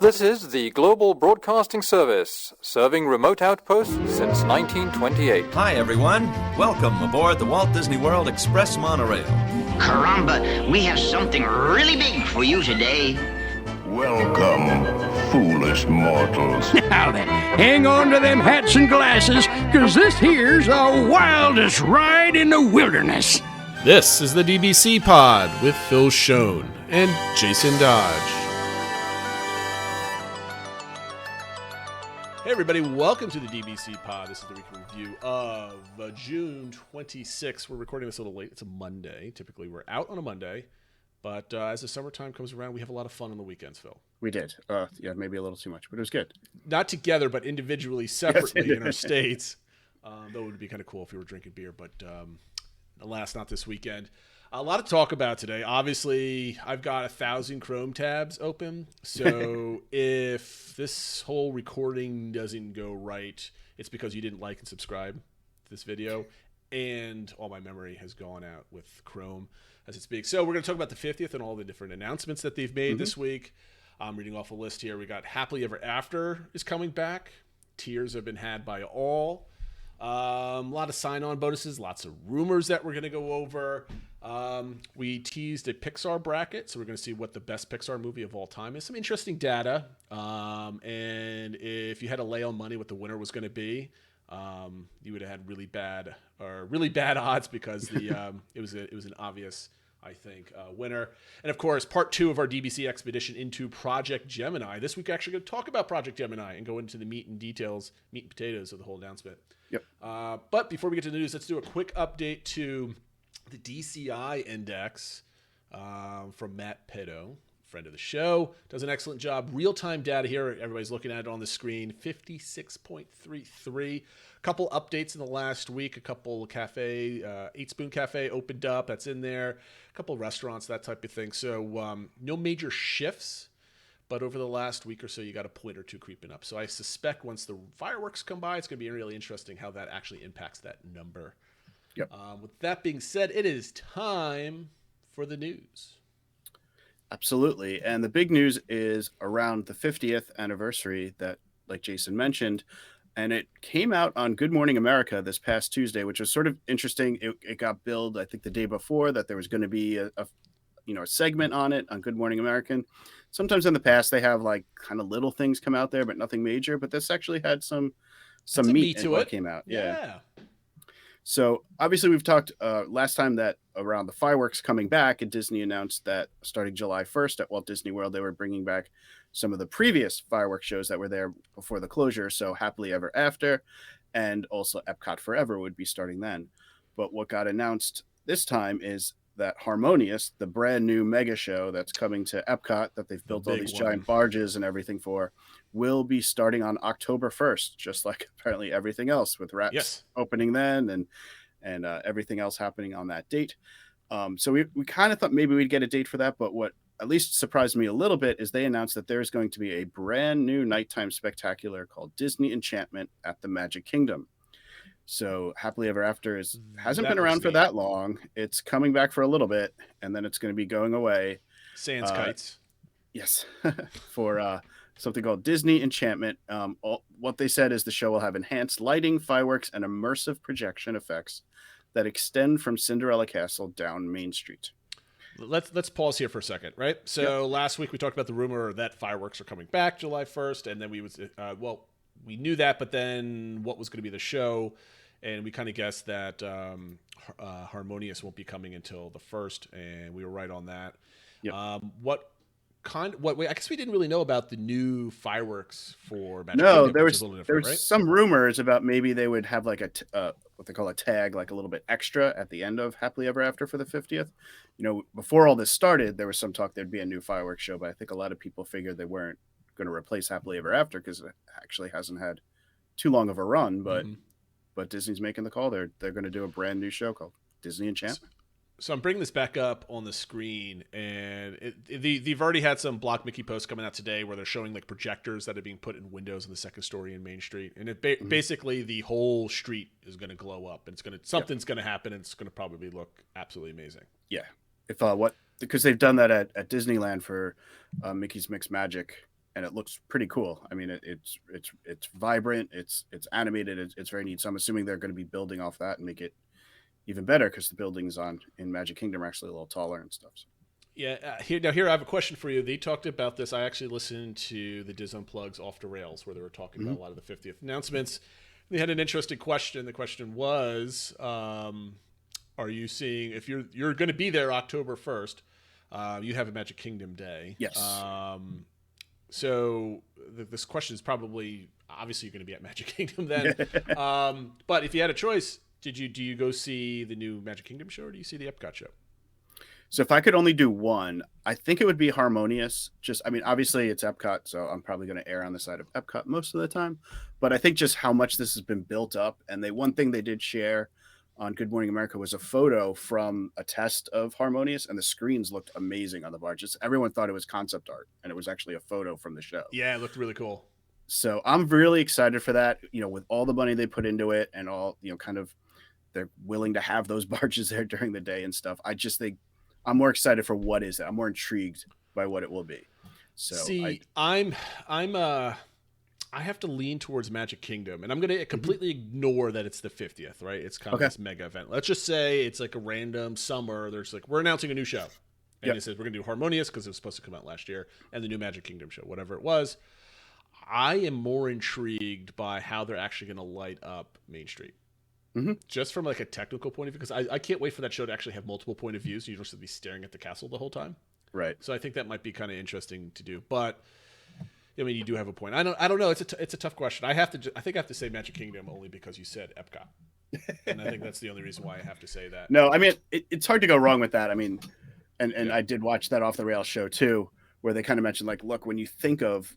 This is the Global Broadcasting Service, serving remote outposts since 1928. Hi, everyone. Welcome aboard the Walt Disney World Express monorail. Caramba, we have something really big for you today. Welcome, foolish mortals. Now then, hang on to them hats and glasses, because this here's the wildest ride in the wilderness. This is the DBC Pod with Phil Schoen and Jason Dodge. Hey everybody, welcome to the DBC Pod. This is the weekly review of June 26th. We're recording this a little late. It's a Monday. Typically we're out on a Monday, but as the summertime comes around, we have a lot of fun on the weekends, Phil. We did. Yeah, maybe a little too much, but it was good. Not together, but individually, separately in our states. Though it would be kind of cool if we were drinking beer, but alas, not this weekend. A lot to talk about today. Obviously, I've got 1,000 Chrome tabs open, so if this whole recording doesn't go right, it's because you didn't like and subscribe to this video, and all my memory has gone out with Chrome as it speaks. So we're going to talk about the 50th and all the different announcements that they've made this week. I'm reading off a list here. We got Happily Ever After is coming back. Tiers have been had by all. A lot of sign-on bonuses, lots of rumors that we're going to go over. We teased a PIXAR bracket, so we're going to see what the best PIXAR movie of all time is. Some interesting data, and if you had to lay on money what the winner was going to be, you would have had really bad odds because it was an obvious, I think, winner. And of course, part 2 of our DBC expedition into Project Gemini. This week, we're actually going to talk about Project Gemini and go into the meat and potatoes of the whole announcement. Yep. But before we get to the news, let's do a quick update to the DCI index from Matt Pedo, friend of the show. Does an excellent job. Real-time data here. Everybody's looking at it on the screen. 56.33. A couple updates in the last week. A couple cafe, 8 Spoon Cafe opened up. That's in there. A couple restaurants, that type of thing. So no major shifts. But over the last week or so, you got a point or two creeping up. So I suspect once the fireworks come by, it's going to be really interesting how that actually impacts that number. Yep. With that being said, it is time for the news. Absolutely. And the big news is around the 50th anniversary that, like Jason mentioned, and it came out on Good Morning America this past Tuesday, which was sort of interesting. It got billed, I think, the day before that there was going to be a segment on it on Good Morning American. Sometimes in the past they have like kind of little things come out there, but nothing major. But this actually had some meat to what came out. Yeah. So obviously we've talked last time that around the fireworks coming back, and Disney announced that starting July 1st at Walt Disney World, they were bringing back some of the previous fireworks shows that were there before the closure. So Happily Ever After and also EPCOT Forever would be starting then. But what got announced this time is that Harmonious, the brand new mega show that's coming to EPCOT that they've built all these giant barges and everything for, will be starting on October 1st, just like apparently everything else with Rats opening then and everything else happening on that date. So we kind of thought maybe we'd get a date for that, but what at least surprised me a little bit is they announced that there's going to be a brand new nighttime spectacular called Disney Enchantment at the Magic Kingdom. So Happily Ever After hasn't been around for that long. It's coming back for a little bit, and then it's going to be going away. Sans kites. Yes, for something called Disney Enchantment. What they said is the show will have enhanced lighting, fireworks, and immersive projection effects that extend from Cinderella Castle down Main Street. Let's pause here for a second, right? So last week we talked about the rumor that fireworks are coming back July 1st, and then we knew that, but then what was going to be the show, and we kind of guessed that Harmonious won't be coming until the 1st, and we were right on that. Yep. I guess we didn't really know about the new fireworks for Magic Kingdom, there was right? some rumors about maybe they would have like what they call a tag, like a little bit extra at the end of Happily Ever After for the 50th. Before all this started, there was some talk there'd be a new fireworks show, but I think a lot of people figured they weren't going to replace Happily Ever After because it actually hasn't had too long of a run, but Disney's making the call. They're going to do a brand new show called Disney Enchantment. So I'm bringing this back up on the screen, and they've already had some Block Mickey posts coming out today where they're showing like projectors that are being put in windows in the second story in Main Street, and basically the whole street is going to glow up, and something's going to happen, and it's going to probably look absolutely amazing. Yeah, because they've done that at Disneyland for Mickey's Mixed Magic and it looks pretty cool. I mean, it's vibrant, it's animated, it's very neat. So I'm assuming they're going to be building off that and make it even better because the buildings in Magic Kingdom are actually a little taller and stuff. So. Yeah. Here I have a question for you. They talked about this. I actually listened to the Diz Unplugged's Off the Rails where they were talking about a lot of the 50th announcements. They had an interesting question. The question was, are you seeing, if you're going to be there October 1st, you have a Magic Kingdom day. Yes. So this question is probably, obviously you're going to be at Magic Kingdom then. But if you had a choice, do you go see the new Magic Kingdom show or do you see the EPCOT show? So if I could only do one, I think it would be Harmonious. I mean, obviously it's EPCOT, so I'm probably going to err on the side of EPCOT most of the time. But I think just how much this has been built up. And one thing they did share on Good Morning America was a photo from a test of Harmonious, and the screens looked amazing on the bar. Just everyone thought it was concept art, and it was actually a photo from the show. Yeah, it looked really cool. So I'm really excited for that, with all the money they put into it and all, kind of they're willing to have those barges there during the day and stuff. I just think I'm more excited for what is it. I'm more intrigued by what it will be. So I have to lean towards Magic Kingdom, and I'm going to completely ignore that it's the 50th, right? It's kind of this mega event. Let's just say it's like a random summer. There's we're announcing a new show. And it says we're going to do Harmonious because it was supposed to come out last year, and the new Magic Kingdom show, whatever it was. I am more intrigued by how they're actually going to light up Main Street. Just from a technical point of view, because I can't wait for that show to actually have multiple point of views. You don't have to be staring at the castle the whole time. Right. So I think that might be kind of interesting to do. But I mean, you do have a point. I don't know. It's a tough question. I think I have to say Magic Kingdom only because you said EPCOT, and I think that's the only reason why I have to say that. No, I mean it's hard to go wrong with that. I mean, and I did watch that Off the Rails show too, where they kind of mentioned look, when you think of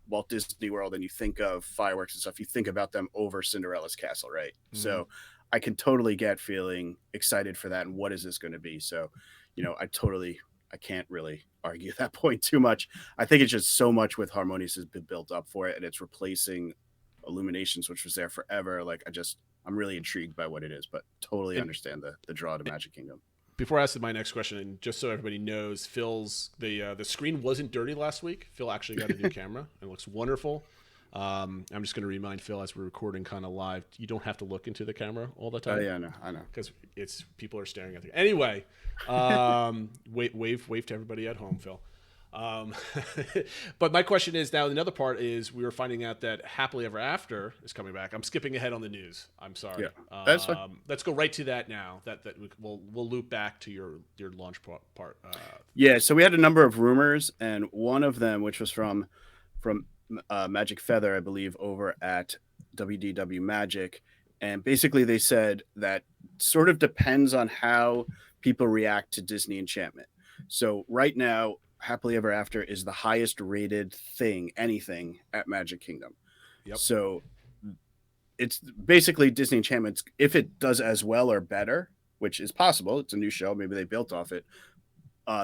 Walt Disney World and you think of fireworks and stuff, you think about them over Cinderella's castle, right? So I can totally get feeling excited for that. And what is this going to be? So, I can't really argue that point too much. I think it's just so much with Harmonious has been built up for it, and it's replacing Illuminations, which was there forever. I'm really intrigued by what it is, but totally understand the draw to Magic Kingdom. Before I ask my next question, and just so everybody knows, Phil's the screen wasn't dirty last week. Phil actually got a new camera and it looks wonderful. I'm just going to remind Phil as we're recording kind of live, you don't have to look into the camera all the time. Oh yeah, I know. Because people are staring at the anyway. Wave to everybody at home, Phil. But my question is now another part is we were finding out that Happily Ever After is coming back. I'm skipping ahead on the news. I'm sorry. Yeah, that's fine. Let's go right to that now. That we'll loop back to your launch part. Yeah. So we had a number of rumors, and one of them, which was from Magic Feather, I believe, over at WDW Magic, and basically they said that sort of depends on how people react to Disney Enchantment. So right now, Happily Ever After is the highest rated anything at Magic Kingdom. Yep. So it's basically Disney Enchantment. If it does as well or better, which is possible, it's a new show, maybe they built off it,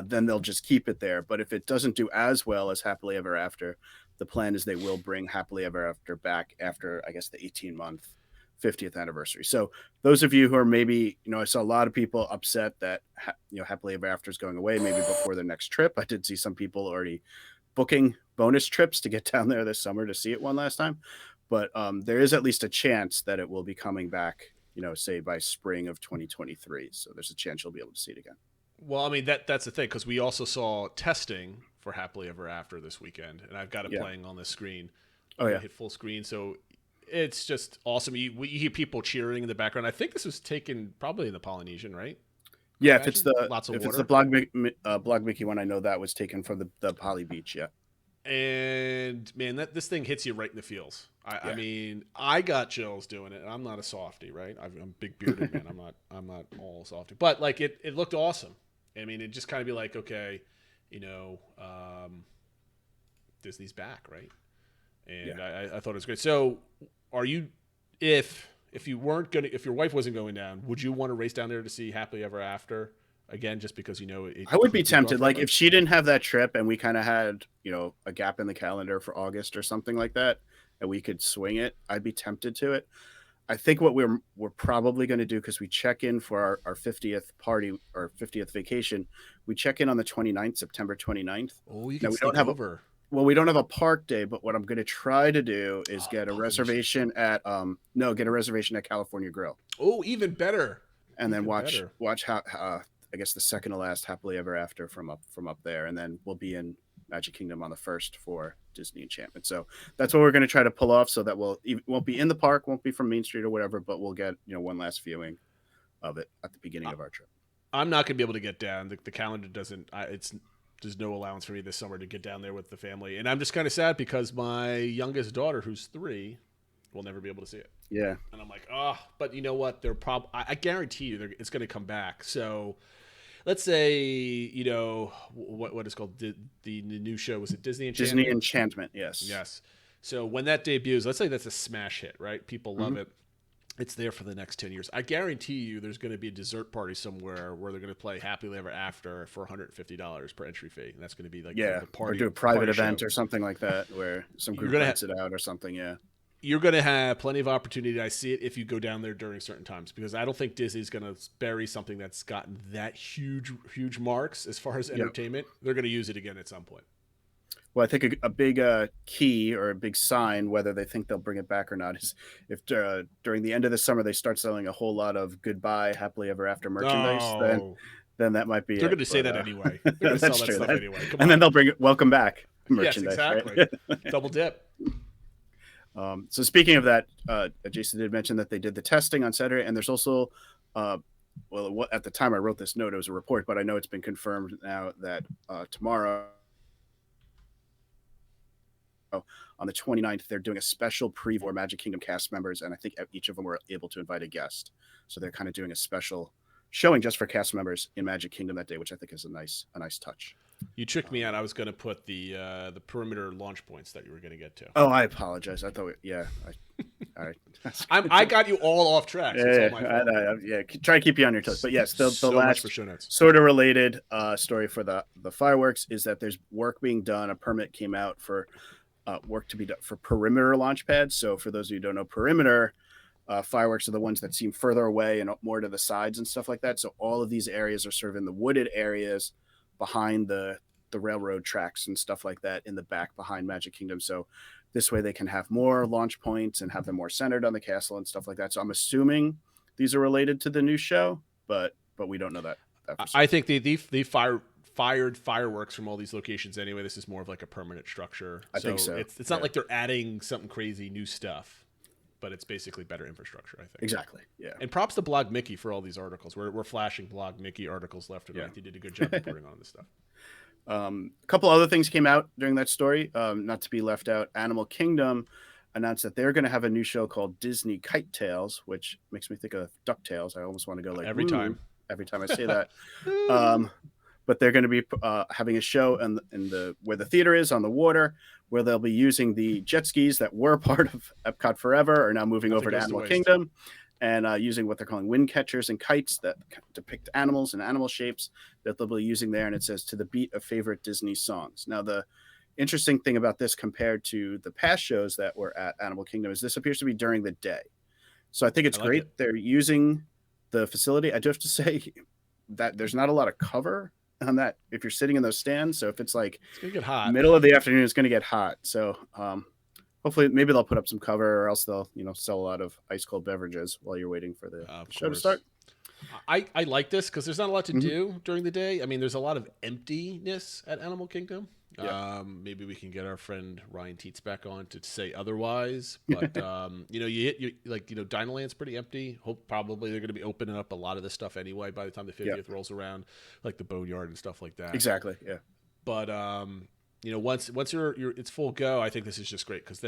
then they'll just keep it there. But if it doesn't do as well as Happily Ever After, the plan is they will bring Happily Ever After back after, I guess, the 18-month 50th anniversary. So those of you who are maybe, I saw a lot of people upset that, Happily Ever After is going away maybe before their next trip. I did see some people already booking bonus trips to get down there this summer to see it one last time. But there is at least a chance that it will be coming back, say by spring of 2023. So there's a chance you'll be able to see it again. Well, I mean, that's the thing, because we also saw testing for Happily Ever After this weekend, and I've got it playing on the screen. Oh, yeah. Hit full screen. So it's just awesome. You hear people cheering in the background. I think this was taken probably in the Polynesian, right? Yeah, if it's the Blog Mickey one, I know that was taken from the Poly Beach. Yeah. And man, this thing hits you right in the feels. I mean, I got chills doing it, and I'm not a softie, right? I'm a big bearded man. I'm not all softie, but it looked awesome. I mean, it just kind of be like, okay, Disney's back, right? And I thought it was great. So, are you, if your wife wasn't going down, would you want to race down there to see Happily Ever After again, just because I would be tempted. Like if she didn't have that trip and we kind of had a gap in the calendar for August or something like that, and we could swing it, I'd be tempted to it. I think what we're probably going to do, because we check in for our 50th party or 50th vacation, we check in on the 29th, September 29th. Oh, you can stay over. Well, we don't have a park day, but what I'm going to try to do is get a reservation at get a reservation at California Grill, Oh, even better. and then Even watch better. how I guess the second to last Happily Ever After from up there, and then we'll be in Magic Kingdom on the 1st for Disney Enchantment. So that's what we're going to try to pull off, so that won't be in the park, won't be from Main Street or whatever, but we'll get one last viewing of it at the beginning of our trip. I'm not gonna be able to get down. The calendar doesn't. There's no allowance for me this summer to get down there with the family, and I'm just kind of sad because my youngest daughter, who's 3, will never be able to see it. Yeah, And I'm like, oh, but you know what? They're I guarantee you, it's going to come back. So, let's say what is called the new show, was it Disney Enchantment? Disney Enchantment, yes. Yes. So when that debuts, let's say that's a smash hit, right? People love it. It's there for the next 10 years. I guarantee you there's going to be a dessert party somewhere where they're going to play Happily Ever After for $150 per entry fee. And that's going to be like the party. Or do a private party event show. or something like that where some group rents it out or something, yeah. You're going to have plenty of opportunity. I see it if you go down there during certain times, because I don't think Disney's going to bury something that's gotten that huge marks as far as entertainment. They're going to use it again at some point. Well, I think a big key or a big sign, whether they think they'll bring it back or not, is if during the end of the summer they start selling a whole lot of goodbye, Happily Ever After merchandise, then that might be. They're going to say that anyway. They're going to sell that stuff anyway. Come and on. then they'll bring it welcome back merchandise. Yes, exactly. Right? Double dip. So speaking of that, Jason did mention that they did the testing on Saturday, and there's also, at the time I wrote this note, it was a report, but I know it's been confirmed now that tomorrow, on the 29th, they're doing a special preview for Magic Kingdom cast members, and I think each of them were able to invite a guest. So they're kind of doing a special showing just for cast members in Magic Kingdom that day, which I think is a nice touch. You tricked me out. I was going to put the perimeter launch points that you were going to get to. Oh, I apologize. I thought, all right. I got you all off track. So it's all my fault. Try to keep you on your toes. But yes, the So last much for show notes. sort of related story for the fireworks is that there's work being done. A permit came out for work to be done for perimeter launch pads. So for those of you who don't know, perimeter fireworks are the ones that seem further away and more to the sides and stuff like that. So all of these areas are sort of in the wooded areas behind the railroad tracks and stuff like that in the back behind Magic Kingdom. So this way they can have more launch points and have them more centered on the castle and stuff like that. So I'm assuming these are related to the new show, but we don't know that. I think they fired fireworks from all these locations anyway. This is more of like a permanent structure. I think so. It's not like they're adding something crazy new stuff, but it's basically better infrastructure, I think. Exactly. Yeah. And props to Blog Mickey for all these articles. We're flashing Blog Mickey articles left and right. They did a good job reporting on this stuff. A couple other things came out during that story, not to be left out. Animal Kingdom announced that they're going to have a new show called Disney Kite Tales, which makes me think of DuckTales. I almost want to go like every time I say that. But they're going to be having a show in the where the theater is on the water, where they'll be using the jet skis that were part of EPCOT Forever, are now moving over to Animal Kingdom, and using what they're calling wind catchers and kites that depict animals and animal shapes that they'll be using there. And it says, to the beat of favorite Disney songs. Now, the interesting thing about this compared to the past shows that were at Animal Kingdom is this appears to be during the day. So I think it's great. They're using the facility. I do have to say that there's not a lot of cover on that if you're sitting in those stands. So if it's like it's gonna get hot. Middle of the afternoon, it's going to get hot. So hopefully maybe they'll put up some cover, or else they'll sell a lot of ice cold beverages while you're waiting for the show to start. I like this because there's not a lot to do during the day. I mean, there's a lot of emptiness at Animal Kingdom. Yeah. Maybe we can get our friend Ryan Teets back on to say otherwise. But Dinoland's pretty empty. Probably they're going to be opening up a lot of this stuff anyway by the time the 50th rolls around, like the Boneyard and stuff like that. Exactly. Yeah. But once you're it's full go, I think this is just great because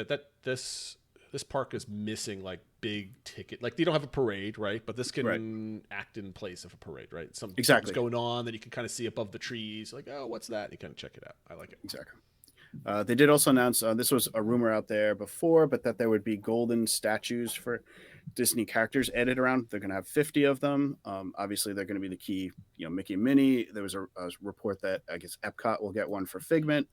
this park is missing like big ticket. Like they don't have a parade, right? But this can act in place of a parade, right? Something's going on that you can kind of see above the trees. Like, oh, what's that? And you kind of check it out. I like it. Exactly. They did also announce, this was a rumor out there before, but that there would be golden statues for Disney characters added around. They're going to have 50 of them. Obviously, they're going to be the key, Mickey and Minnie. There was a report that I guess Epcot will get one for Figment.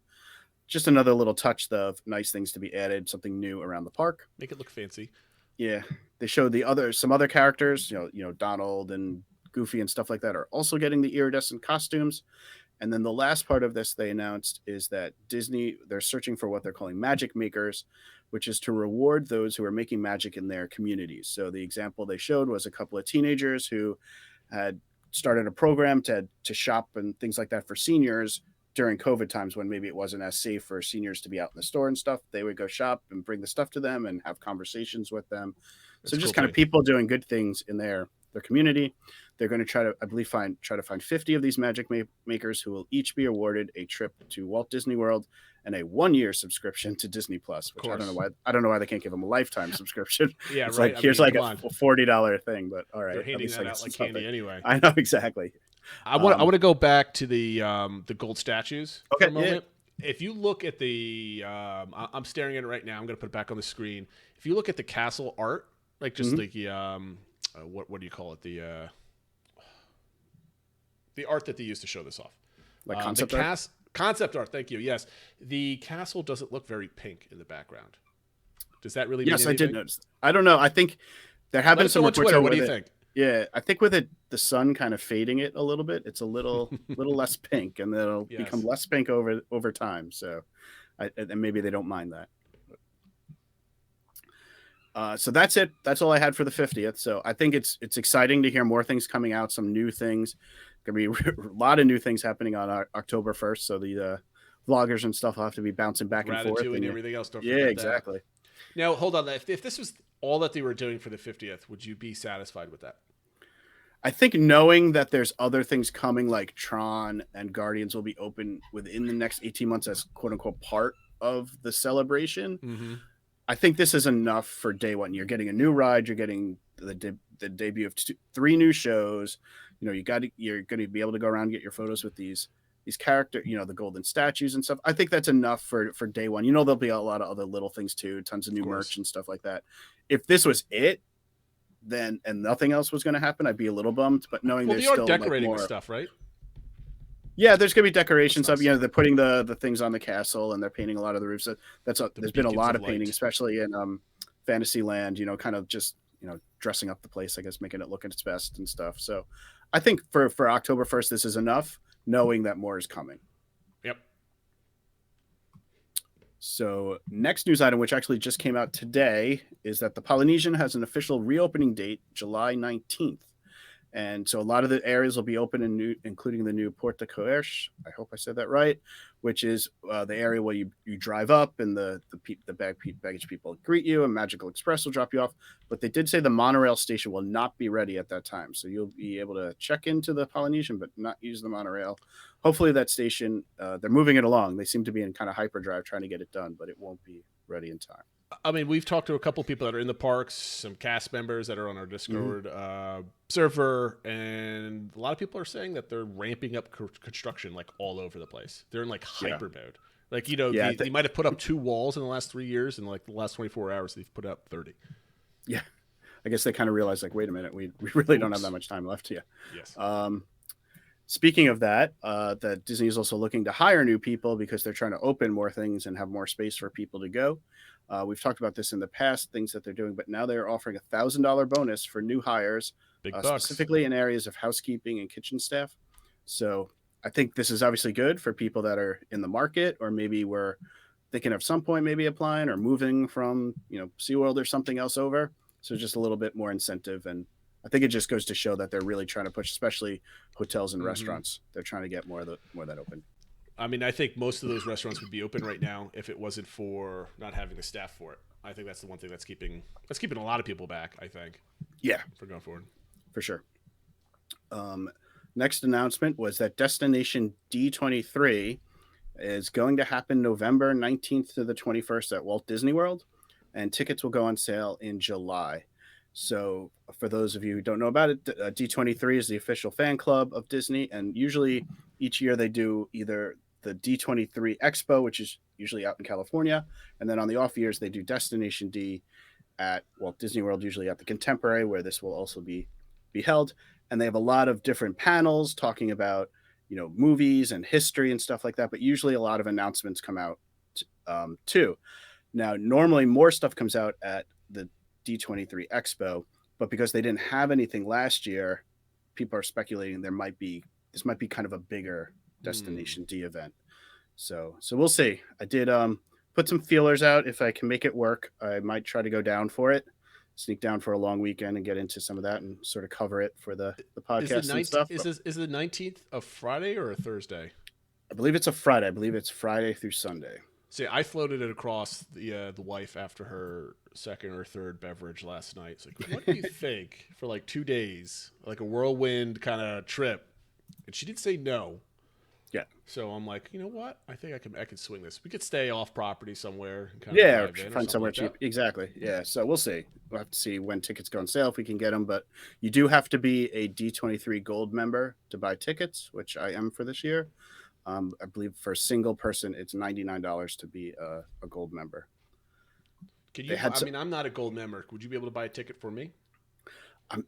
Just another little touch of nice things to be added, something new around the park. Make it look fancy. Yeah. They showed some other characters, Donald and Goofy and stuff like that are also getting the iridescent costumes. And then the last part of this they announced is that Disney, they're searching for what they're calling magic makers, which is to reward those who are making magic in their communities. So the example they showed was a couple of teenagers who had started a program to shop and things like that for seniors during COVID times when maybe it wasn't as safe for seniors to be out in the store and stuff. They would go shop and bring the stuff to them and have conversations with them. That's so just cool kind thing. of people doing good things in their community. They're going to try to, I believe, find 50 of these magic makers who will each be awarded a trip to Walt Disney World and a 1-year subscription to Disney Plus. Which I don't know why they can't give them a lifetime subscription. Yeah, it's right. like here's like a come on. $40 thing, but all right, They're handing that out like something. candy anyway. I know exactly. I want to go back to the gold statues for Okay, a moment. If you look at the, I'm staring at it right now. I'm going to put it back on the screen. If you look at the castle art, like just like the what do you call it? The art that they used to show this off, Like concept art? Concept art. Thank you. Yes, the castle doesn't look very pink in the background. Does that really? Yes, mean I anything? did notice. I don't know. I think there have Let been us know some on reports. Twitter. What with do you it. think? Yeah, I think with it, the sun kind of fading it a little bit, it's a little less pink, and then it'll become less pink over time. So, and maybe they don't mind that. So that's it. That's all I had for the 50th. So I think it's exciting to hear more things coming out, some new things. Gonna be a lot of new things happening on October 1st. So the vloggers and stuff will have to be bouncing back and forth. And everything else. Don't yeah, forget exactly. That. Now, hold on. If this was all that they were doing for the 50th, would you be satisfied with that? I think knowing that there's other things coming like Tron and Guardians will be open within the next 18 months as quote unquote part of the celebration. Mm-hmm. I think this is enough for day one. You're getting a new ride. You're getting the debut of 3 new shows. You know, you're going to be able to go around and get your photos with these characters, you know, the golden statues and stuff. I think that's enough for day one. You know, there'll be a lot of other little things too, tons of new merch and stuff like that. If this was it, then and nothing else was going to happen, I'd be a little bummed. But knowing there's still decorating like more stuff, right? Yeah, there's gonna be decorations up. You know, they're putting the things on the castle and they're painting a lot of the roofs. There's been a lot of painting, especially in Fantasyland. You know, kind of just dressing up the place, I guess, making it look at its best and stuff. So, I think for October 1st, this is enough, knowing that more is coming. Yep. So, next news item, which actually just came out today, is that the Polynesian has an official reopening date, July 19th. And so a lot of the areas will be open, including the new Porta Coerche. I hope I said that right, which is the area where you drive up and the baggage people greet you and Magical Express will drop you off. But they did say the monorail station will not be ready at that time. So you'll be able to check into the Polynesian, but not use the monorail. Hopefully that station, they're moving it along. They seem to be in kind of hyperdrive trying to get it done, but it won't be ready in time. I mean, we've talked to a couple people that are in the parks, some cast members that are on our Discord server, and a lot of people are saying that they're ramping up construction like all over the place. They're in like hyper mode. Like, they might have put up 2 walls in the last 3 years, and like the last 24 hours, they've put up 30. Yeah. I guess they kind of realized, like, wait a minute, we really don't have that much time left here. Yes. Speaking of that, that Disney is also looking to hire new people because they're trying to open more things and have more space for people to go. We've talked about this in the past, things that they're doing, but now they're offering a $1,000 bonus for new hires, specifically in areas of housekeeping and kitchen staff. So I think this is obviously good for people that are in the market, or maybe were thinking of some point maybe applying or moving from SeaWorld or something else over. So just a little bit more incentive, and I think it just goes to show that they're really trying to push, especially hotels and restaurants. They're trying to get more of that open. I mean, I think most of those restaurants would be open right now if it wasn't for not having the staff for it. I think that's the one thing that's keeping a lot of people back, I think. Yeah. For going forward. For sure. Next announcement was that Destination D23 is going to happen November 19th to the 21st at Walt Disney World, and tickets will go on sale in July. So for those of you who don't know about it, D23 is the official fan club of Disney, and usually each year they do either the D23 Expo, which is usually out in California, and then on the off years they do Destination D at Walt Disney World, usually at the Contemporary, where this will also be held. And they have a lot of different panels talking about movies and history and stuff like that, but usually a lot of announcements come out too. Now, normally more stuff comes out at the D23 Expo, but because they didn't have anything last year, people are speculating this might be kind of a bigger Destination D event. So we'll see. I did put some feelers out. If I can make it work, I might try to go down for it, sneak down for a long weekend and get into some of that and sort of cover it for the podcast and stuff. Is the 19th a Friday or a Thursday? I believe it's a Friday. I believe it's Friday through Sunday. See, I floated it across the wife after her second or third beverage last night. It's like, what do you think for like 2 days, like a whirlwind kind of trip? And she did say no. Yeah. So I'm like, you know what? I think I can swing this. We could stay off property somewhere. And Or find somewhere cheap. Exactly. Yeah. So we'll see. We'll have to see when tickets go on sale if we can get them. But you do have to be a D23 Gold member to buy tickets, which I am for this year. I believe for a single person, it's $99 to be a Gold member. Can you? I'm not a Gold member. Would you be able to buy a ticket for me?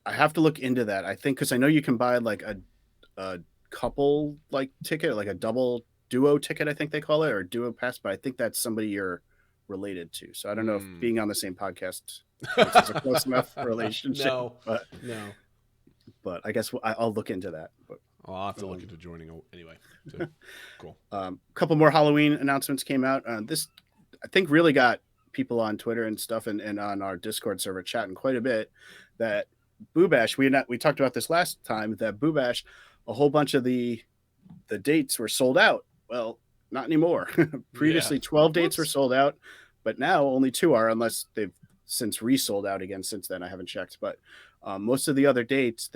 I have to look into that. I think because I know you can buy like a couple like ticket, like a double duo ticket, I think they call it, or duo pass. But I think that's somebody you're related to. So I don't know if being on the same podcast is a close enough relationship. No. But I guess I'll look into that. But I'll have to look into joining anyway. So, cool. A couple more Halloween announcements came out. This, I think, really got people on Twitter and stuff and on our Discord server chatting quite a bit. That Boo Bash, we talked about this last time, that Boo Bash, a whole bunch of the dates were sold out. Well, not anymore. Previously, 12 dates were sold out, but now only 2 are, unless they've since resold out again since then. I haven't checked, but most of the other dates,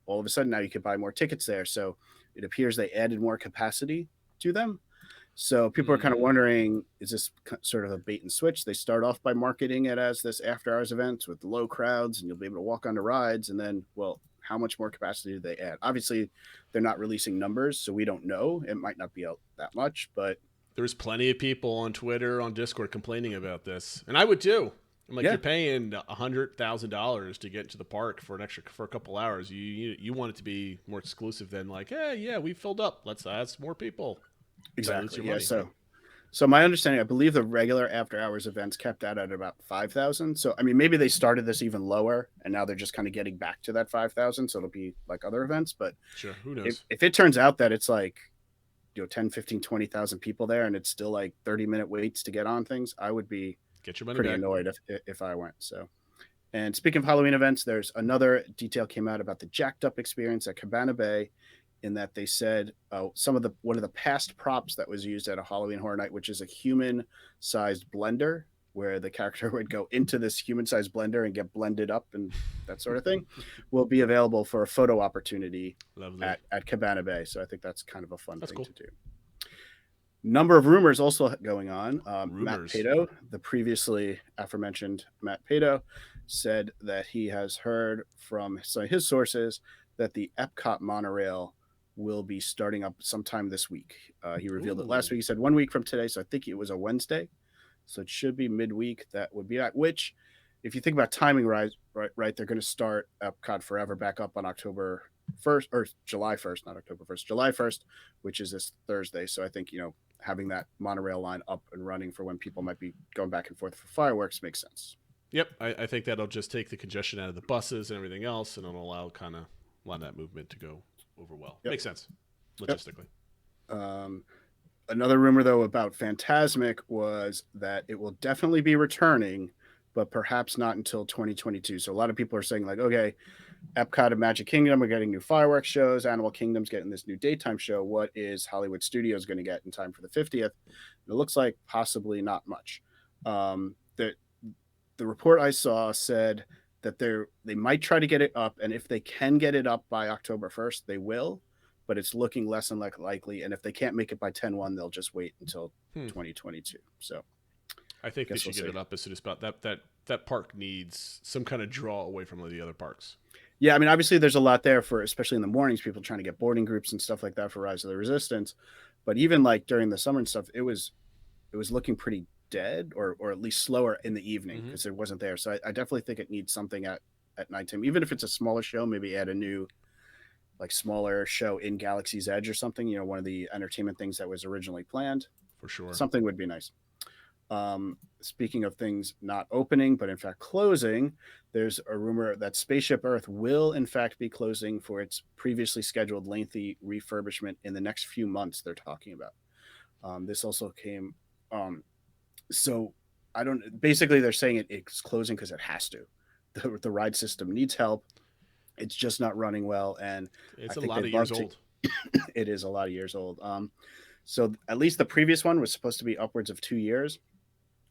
all of a sudden now you can buy more tickets there. So it appears they added more capacity to them. So people are kind of wondering, is this sort of a bait and switch? They start off by marketing it as this after hours event with low crowds and you'll be able to walk onto rides. And then, well, how much more capacity do they add? Obviously, they're not releasing numbers, so we don't know. It might not be out that much, but there's plenty of people on Twitter, on Discord complaining about this. And I would too. I'm like, you're paying $100,000 to get to the park for a couple hours. You want it to be more exclusive than like, hey, we filled up. Let's add more people. Exactly. Yeah. So my understanding, I believe the regular after hours events kept that at about 5,000. So I mean, maybe they started this even lower, and now they're just kind of getting back to that 5,000. So it'll be like other events. But sure, who knows? If it turns out that it's like 10, 15, 20,000 people there, and it's still like 30-minute waits to get on things, I would be pretty annoyed if I went. So, and speaking of Halloween events, there's another detail came out about the Jacked Up experience at Cabana Bay, in that they said one of the past props that was used at a Halloween Horror Night, which is a human-sized blender, where the character would go into this human-sized blender and get blended up and that sort of thing, will be available for a photo opportunity at Cabana Bay. So I think that's kind of a fun thing to do. Number of rumors also going on. Matt Pato, the previously aforementioned Matt Pato, said that he has heard from some of his sources that the EPCOT monorail will be starting up sometime this week. He revealed it last week. He said 1 week from today, so I think it was a Wednesday. So it should be midweek. That would be at which, if you think about timing, right, they're going to start EPCOT Forever back up on October 1st, or July 1st, not October 1st, July 1st, which is this Thursday. So I think, having that monorail line up and running for when people might be going back and forth for fireworks makes sense. Yep. I think that'll just take the congestion out of the buses and everything else, and it'll allow a lot of that movement to go over well. Yep. Makes sense logistically. Yep. Another rumor, though, about Fantasmic was that it will definitely be returning, but perhaps not until 2022. So a lot of people are saying, like, okay, Epcot and Magic Kingdom are getting new fireworks shows. Animal Kingdom's getting this new daytime show. What is Hollywood Studios going to get in time for the 50th? It looks like possibly not much. The report I saw said that they might try to get it up, and if they can get it up by October 1st, they will, but it's looking less and less likely. And if they can't make it by 10/1, they'll just wait until 2022. So I think they should get it up as soon as possible. That park needs some kind of draw away from the other parks. Yeah, I mean, obviously there's a lot there for, especially in the mornings, people trying to get boarding groups and stuff like that for Rise of the Resistance. But even like during the summer and stuff, it was looking pretty dead, or at least slower in the evening because it wasn't there. So I definitely think it needs something at nighttime, even if it's a smaller show. Maybe add a new, like, smaller show in Galaxy's Edge or something. One of the entertainment things that was originally planned. For sure, something would be nice. Speaking of things not opening, but in fact closing, there's a rumor that Spaceship Earth will in fact be closing for its previously scheduled lengthy refurbishment in the next few months. They're talking about. This also came. So I don't. Basically, they're saying it's closing because it has to. The ride system needs help. It's just not running well, and it's a lot of years old. It is a lot of years old. So at least the previous one was supposed to be upwards of 2 years,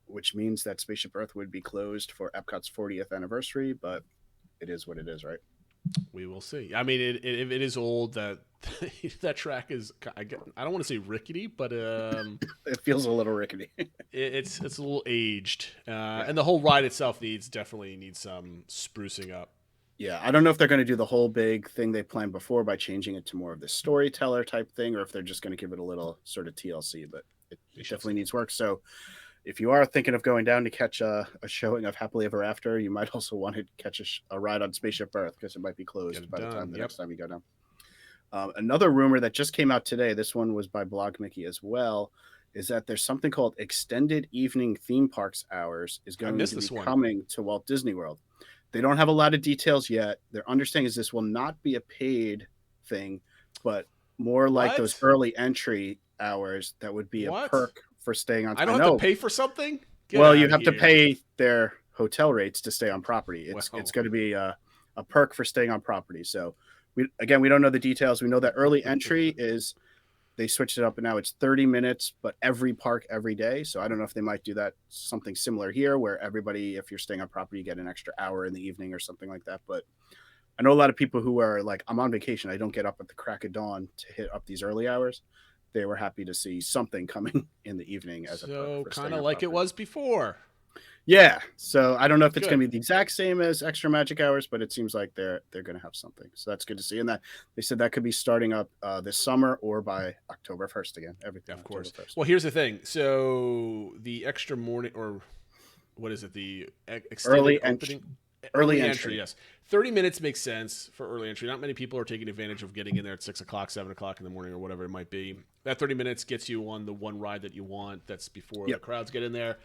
which means that Spaceship Earth would be closed for Epcot's 40th anniversary, but it is what it is, right? We will see. I mean, it is old. That that track is, I don't want to say rickety, but it feels a little rickety. it's a little aged, and the whole ride itself definitely needs some sprucing up. Yeah, I don't know if they're going to do the whole big thing they planned before by changing it to more of the storyteller type thing, or if they're just going to give it a little sort of TLC, but it definitely needs work. So if you are thinking of going down to catch a showing of Happily Ever After, you might also want to catch a ride on Spaceship Earth because it might be closed by the time next time you go down. Another rumor that just came out today, this one was by Blog Mickey as well, is that there's something called Extended Evening Theme Parks Hours is going to be coming to Walt Disney World. They don't have a lot of details yet. Their understanding is this will not be a paid thing, but more like those early entry hours that would be a perk for staying on. I don't have to pay for something? Well, you have to pay their hotel rates to stay on property. It's going to be a perk for staying on property. So we don't know the details. We know that early entry is they switched it up and now it's 30 minutes, but every park every day. So I don't know if they might do that something similar here where everybody, if you're staying on property, you get an extra hour in the evening or something like that. But I know a lot of people who are like, I'm on vacation. I don't get up at the crack of dawn to hit up these early hours. They were happy to see something coming in the evening as a perk for kind of like it was before. Yeah. So I don't know if it's going to be the exact same as Extra Magic Hours, but it seems like they're going to have something. So that's good to see. And that they said that could be starting up this summer or by October 1st again. Everything. Of course. Well, here's the thing. So the extra morning, or what is it? The extended early entry. Yes. 30 minutes makes sense for early entry. Not many people are taking advantage of getting in there at 6 o'clock, 7 o'clock in the morning or whatever it might be. That 30 minutes gets you on the one ride that you want. That's before the crowds get in there.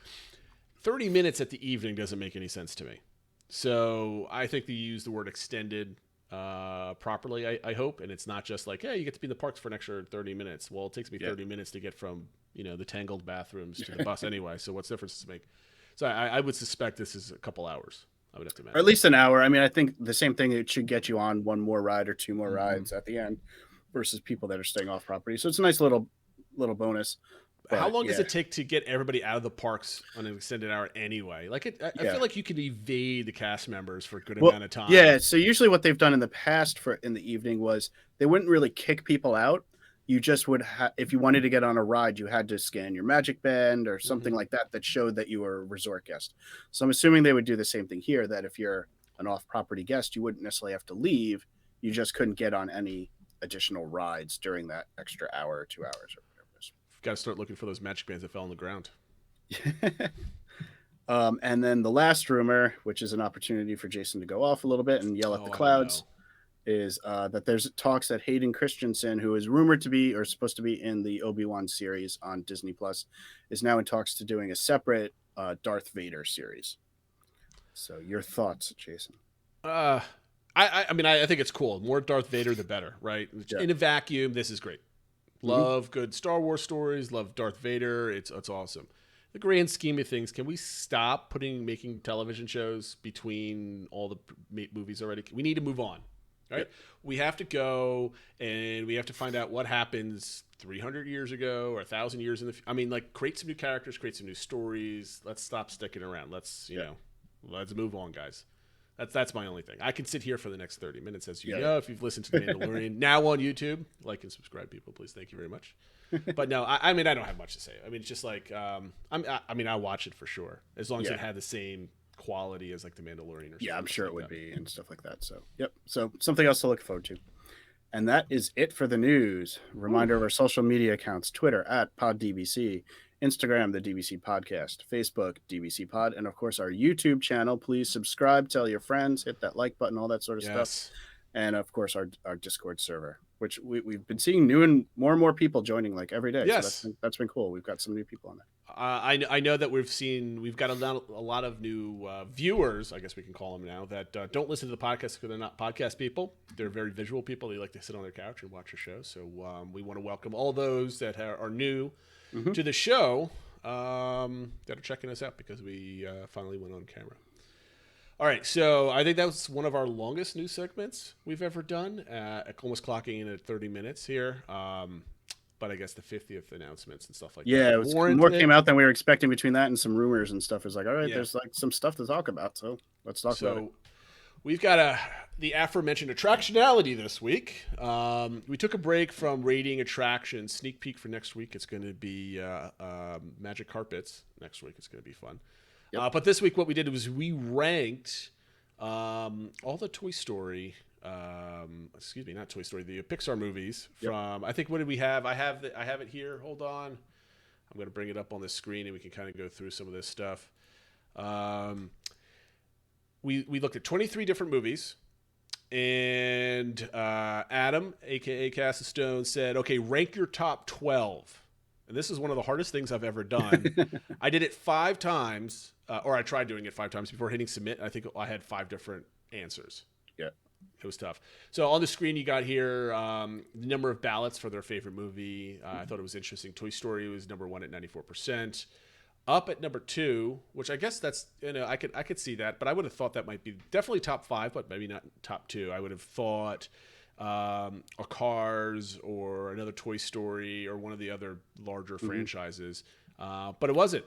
30 minutes at the evening doesn't make any sense to me. So I think they use the word extended properly, I hope. And it's not just like, hey, you get to be in the parks for an extra 30 minutes. Well, it takes me 30 minutes to get from, the tangled bathrooms to the bus anyway. So what's the difference to make? So I would suspect this is a couple hours. I would have to imagine. Or at least an hour. I mean, I think the same thing, it should get you on one more ride or two more rides at the end versus people that are staying off property. So it's a nice little bonus. But, how long does it take to get everybody out of the parks on an extended hour anyway? Like, I feel like you can evade the cast members for a good amount of time. Yeah, so usually what they've done in the past in the evening was they wouldn't really kick people out. You just would if you wanted to get on a ride, you had to scan your Magic Band or something like that showed that you were a resort guest. So I'm assuming they would do the same thing here, that if you're an off-property guest, you wouldn't necessarily have to leave. You just couldn't get on any additional rides during that extra hour or 2 hours or whatever it is. Got to start looking for those Magic Bands that fell on the ground. And then the last rumor, which is an opportunity for Jason to go off a little bit and yell at the clouds, is that there's talks that Hayden Christensen, who is rumored to be or supposed to be in the Obi-Wan series on Disney Plus, is now in talks to doing a separate Darth Vader series. So your thoughts, Jason? I mean, I think it's cool. More Darth Vader, the better, right? Yeah. In a vacuum, this is great. Love good Star Wars stories. Love Darth Vader. It's awesome. The grand scheme of things, can we stop making television shows between all the movies already? We need to move on, right? Yep. We have to go and we have to find out what happens 300 years ago or 1,000 years in the I mean, like, create some new characters, create some new stories. Let's stop sticking around. Let's, let's move on, guys. That's my only thing. I can sit here for the next 30 minutes, as you know, if you've listened to The Mandalorian. Now on YouTube, like and subscribe, people, please. Thank you very much. But no, I mean, I don't have much to say. I mean, it's just like, I watch it for sure, as long as it had the same quality as like The Mandalorian or something. Yeah, I'm sure it would be and stuff like that. So, So something else to look forward to. And that is it for the news. Reminder of our social media accounts: Twitter @PodDBC, Instagram, the DBC Podcast, Facebook, DBC Pod, and of course our YouTube channel. Please subscribe, tell your friends, hit that like button, all that sort of stuff. And of course our Discord server. which we've been seeing new and more people joining like every day. Yes. So that's been cool. We've got some new people on there. I know that we've got a lot of new viewers, I guess we can call them now, that don't listen to the podcast because they're not podcast people. They're very visual people. They like to sit on their couch and watch a show. So we want to welcome all those that are new to the show that are checking us out because we finally went on camera. All right, so I think that was one of our longest news segments we've ever done, almost clocking in at 30 minutes here. But I guess the 50th announcements and stuff like that. Yeah, it was more came out than we were expecting between that and some rumors and stuff. It's like, all right, there's like some stuff to talk about, so let's talk about it. We've got the aforementioned Attractionality this week. We took a break from rating attractions. Sneak peek for next week. It's going to be Magic Carpets. Next week it's going to be fun. Yep. But this week what we did was we ranked all the Toy Story, not Toy Story, the Pixar movies from, I think, what did we have? I have it here. Hold on. I'm going to bring it up on the screen and we can kind of go through some of this stuff. We looked at 23 different movies, and Adam, a.k.a. Cast of Stone, said, okay, rank your top 12. And this is one of the hardest things I've ever done. I did it 5 times, or I tried doing it 5 times before hitting submit. I think I had 5 different answers. Yeah. It was tough. So on the screen, you got here the number of ballots for their favorite movie. I thought it was interesting. Toy Story was number 1 at 94%. Up at number 2, which I guess that's, I could see that, but I would have thought that might be definitely top 5, but maybe not top 2. I would have thought a Cars or another Toy Story or one of the other larger franchises, but it wasn't.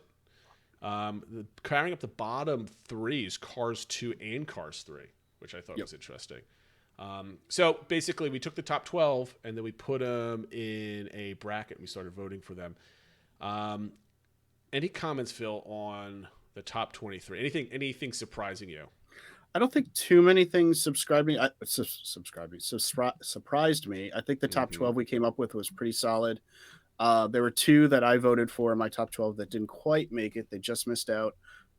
Carrying up the bottom 3 is Cars 2 and Cars 3, which I thought was interesting. So basically, we took the top 12 and then we put them in a bracket and we started voting for them. Any comments, Phil, on the top 23? Anything surprising you? I don't think too many things surprised me. I think the top 12 we came up with was pretty solid. There were 2 that I voted for in my top 12 that didn't quite make it. They just missed out.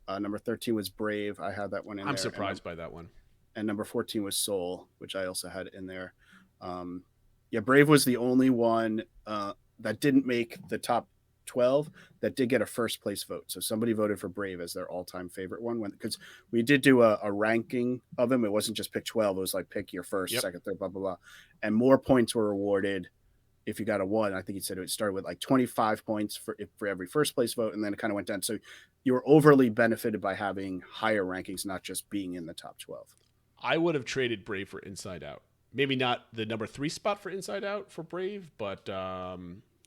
Number 13 was Brave. I had that one in there. I'm surprised by that one. And number 14 was Soul, which I also had in there. Brave was the only one that didn't make the top 12 that did get a first place vote. So somebody voted for Brave as their all-time favorite one, because we did do a ranking of them. It wasn't just pick 12. It was like pick your first, second, third, blah, blah, blah. And more points were awarded if you got a 1. I think he said it started with like 25 points for every first place vote. And then it kind of went down. So you were overly benefited by having higher rankings, not just being in the top 12. I would have traded Brave for Inside Out. Maybe not the number 3 spot for Inside Out for Brave, but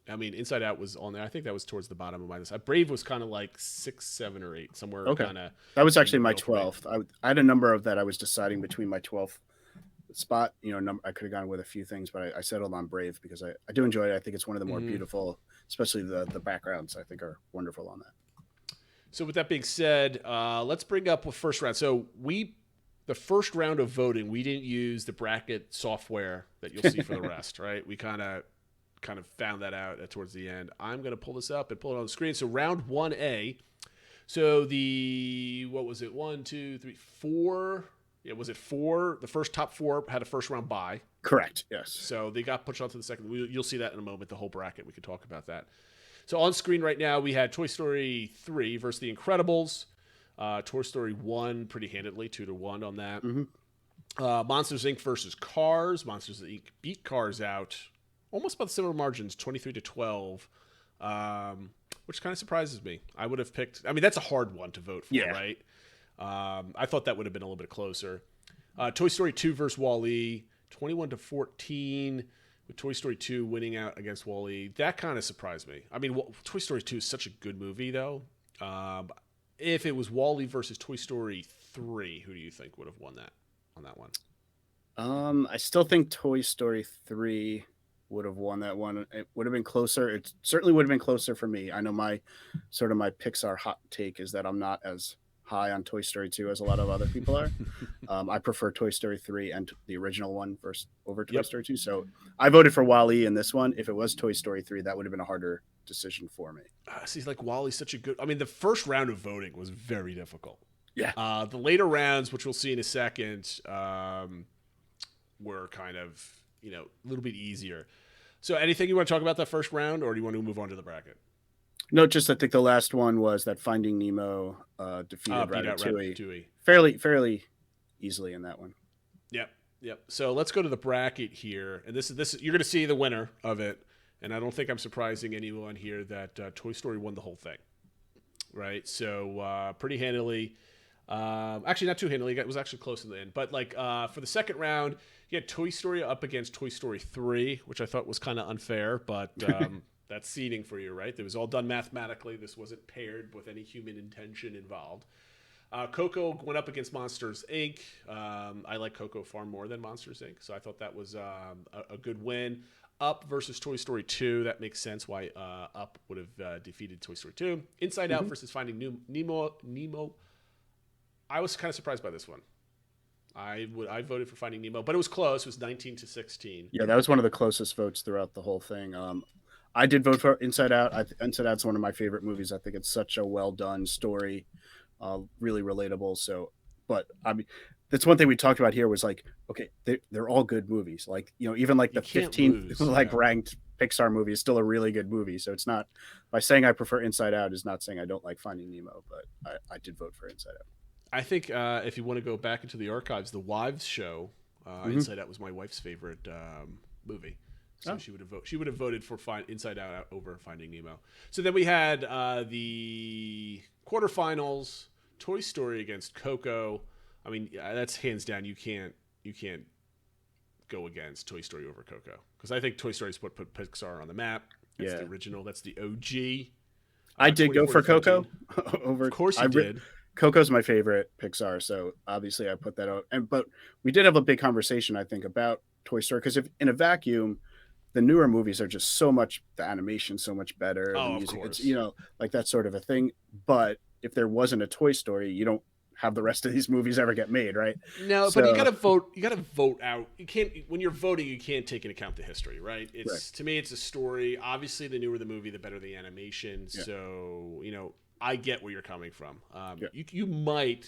Inside Out was on there. I think that was towards the bottom of my list. Brave was kind of like 6, 7, or 8, somewhere. Okay, that was actually my 12th. I had a number of that I was deciding between my 12th spot. I could have gone with a few things, but I settled on Brave because I do enjoy it. I think it's one of the more beautiful, especially the backgrounds. I think are wonderful on that. So with that being said, let's bring up a first round. So the first round of voting, we didn't use the bracket software that you'll see for the rest, right? We kind of found that out towards the end. I'm going to pull this up and pull it on the screen. So round 1A. So what was it? 1, 2, 3, 4. Yeah, was it 4? The first top 4 had a first round bye. Correct. Yes. So they got pushed on to the second. You'll see that in a moment, the whole bracket. We could talk about that. So on screen right now, we had Toy Story 3 versus The Incredibles. Toy Story 1 pretty handedly, 2-1 on that. Monsters, Inc. versus Cars. Monsters, Inc. beat Cars out almost by the similar margins, 23-12, which kind of surprises me. I would have picked. That's a hard one to vote for, right? I thought that would have been a little bit closer. Toy Story 2 versus WALL-E, 21-14, with Toy Story 2 winning out against WALL-E. That kind of surprised me. Toy Story 2 is such a good movie, though. If it was WALL-E versus Toy Story 3, who do you think would have won that on that one? I still think Toy Story 3 would have won that one. It would have been closer. It certainly would have been closer for me. I know my Pixar hot take is that I'm not as high on Toy Story 2 as a lot of other people are. I prefer Toy Story 3 and the original one over Toy Story 2. So I voted for WALL-E in this one. If it was Toy Story 3, that would have been a harder decision for me. See, like WALL-E's such a good. The first round of voting was very difficult. Yeah. The later rounds, which we'll see in a second, were kind of a little bit easier. So anything you want to talk about that first round, or do you want to move on to the bracket? No, just I think the last one was that Finding Nemo defeated Ratatouille fairly easily in that one. Yep. So let's go to the bracket here, and this is you're going to see the winner of it, and I don't think I'm surprising anyone here that Toy Story won the whole thing, right? So pretty handily. Actually, not too handily. It was actually close in the end. But for the second round, you had Toy Story up against Toy Story 3, which I thought was kind of unfair, but that's seeding for you, right? It was all done mathematically. This wasn't paired with any human intention involved. Coco went up against Monsters, Inc. I like Coco far more than Monsters, Inc., so I thought that was a good win. Up versus Toy Story 2. That makes sense why Up would have defeated Toy Story 2. Inside Out versus Finding Nemo. I was kind of surprised by this one. I voted for Finding Nemo, but it was close. It was 19-16. Yeah, that was one of the closest votes throughout the whole thing. I did vote for Inside Out. Inside Out's one of my favorite movies. I think it's such a well done story, really relatable. So, but I mean, that's one thing we talked about here was like, okay, they're all good movies. Like, even like the 15th ranked Pixar movie is still a really good movie. So it's not, by saying I prefer Inside Out is not saying I don't like Finding Nemo, but I did vote for Inside Out. I think if you want to go back into the archives, the Wives show, Inside Out was my wife's favorite movie. So she would have voted for Inside Out over Finding Nemo. So then we had the quarterfinals, Toy Story against Coco. I mean, that's hands down. You can't go against Toy Story over Coco, because I think Toy Story is what put Pixar on the map. That's the original. That's the OG. I did go for Coco over. Of course you did. Coco's my favorite Pixar, so obviously I put that out. But we did have a big conversation, I think, about Toy Story, because if in a vacuum, the newer movies are just so much, the animation so much better. Oh, the music, of course. It's, like that sort of a thing. But if there wasn't a Toy Story, you don't have the rest of these movies ever get made, right? No, but you gotta vote. You gotta vote out. You can't, when you're voting, you can't take into account the history, right? To me, it's a story. Obviously, the newer the movie, the better the animation. Yeah. So I get where you're coming from. You might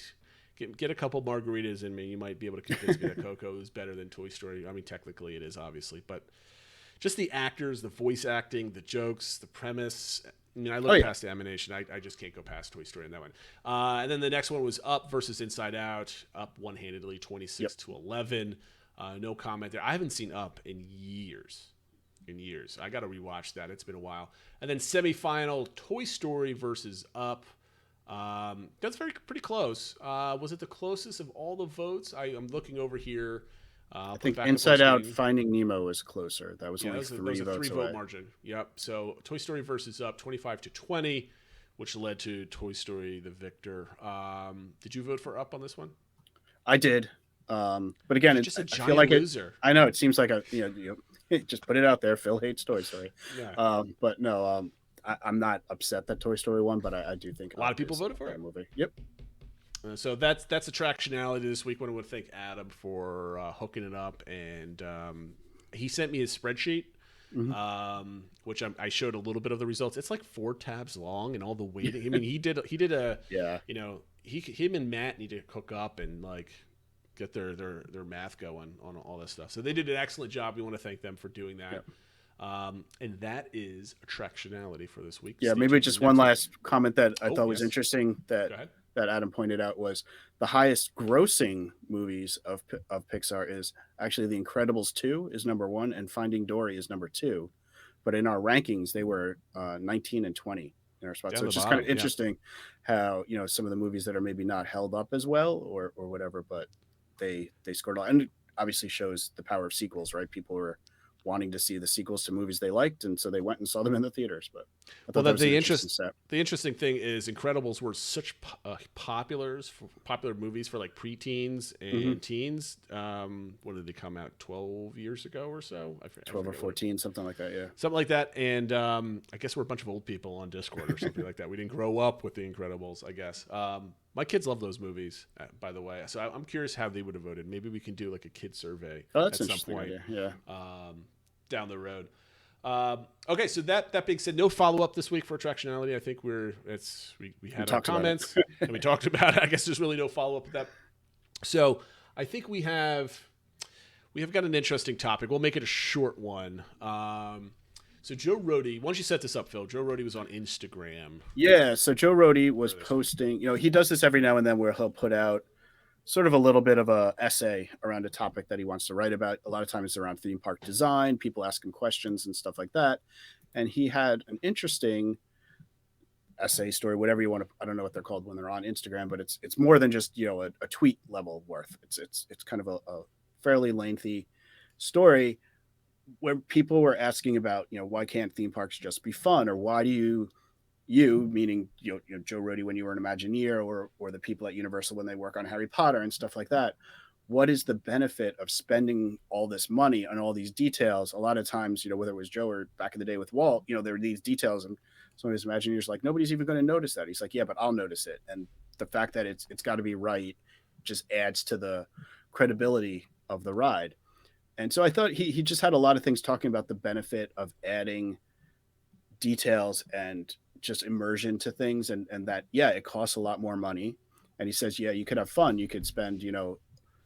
get a couple margaritas in me. You might be able to convince me that Coco is better than Toy Story. I mean, technically it is, obviously, but just the actors, the voice acting, the jokes, the premise. I mean, I look past the animation. I just can't go past Toy Story in that one. And then the next one was Up versus Inside Out. Up one-handedly, 26-11. No comment there. I haven't seen Up in years. I got to rewatch that. It's been a while. And then semifinal, Toy Story versus Up. That's pretty close. Was it the closest of all the votes? I'm looking over here. I think Inside Out, Finding Nemo was closer. That was only three votes away. Vote margin. Yep. So Toy Story versus Up, 25-20, which led to Toy Story the victor. Did you vote for Up on this one? I did. But again, it's just a giant I feel like loser. I know it seems like just put it out there. Phil hates Toy Story. Yeah. But no, I'm not upset that Toy Story won, but I do think a lot of people voted for it. Movie. Yep. So that's Attractionality this week. I want to thank Adam for hooking it up, and he sent me his spreadsheet, which I showed a little bit of the results. It's like 4 tabs long, and all the weighting. I mean, he did a him and Matt need to hook up and get their math going on all this stuff. So they did an excellent job. We want to thank them for doing that. Yep. And that is Attractionality for this week. Yeah, maybe just one last comment that I thought was interesting that Adam pointed out was the highest grossing movies of Pixar is actually The Incredibles 2 is number 1 and Finding Dory is number 2. But in our rankings, they were 19 and 20 in our spots. So it's just kind of interesting how, some of the movies that are maybe not held up as well or whatever, but they scored a lot. And it obviously shows the power of sequels, right? People were wanting to see the sequels to movies they liked, and so they went and saw them in the theaters. But the interesting thing is Incredibles were such popular movies for like preteens and teens. When did they come out? 12 years ago or so? 12 or 14, something like that. Yeah, something like that. And I guess we're a bunch of old people on Discord or something like that. We didn't grow up with the Incredibles, I guess. My kids love those movies, by the way. So I'm curious how they would have voted. Maybe we can do like a kid survey at some point. Yeah. Down the road. Okay, so that being said, no follow up this week for Attractionality. I think we had our comments and we talked about it. I guess there's really no follow up with that. So I think we have we have got an interesting topic. We'll make it a short one. So Joe Rohde, why don't you set this up, Phil? Joe Rohde was on Instagram. Yeah, so Joe Rohde was posting, he does this every now and then where he'll put out sort of a little bit of a essay around a topic that he wants to write about. A lot of times it's around theme park design, people ask him questions and stuff like that. And he had an interesting essay story, whatever you want to, I don't know what they're called when they're on Instagram, but it's more than just, a tweet level worth. It's kind of a fairly lengthy story where people were asking about, why can't theme parks just be fun? Or why do you meaning, Joe Rohde, when you were an Imagineer, or the people at Universal when they work on Harry Potter and stuff like that, what is the benefit of spending all this money on all these details? A lot of times, whether it was Joe or back in the day with Walt, there were these details, and some of his Imagineers like, nobody's even going to notice that. He's like, yeah, but I'll notice it. And the fact that it's got to be right just adds to the credibility of the ride. And so I thought he just had a lot of things talking about the benefit of adding details and just immersion to things, and that, yeah, it costs a lot more money. And he says, yeah, you could have fun. You could spend,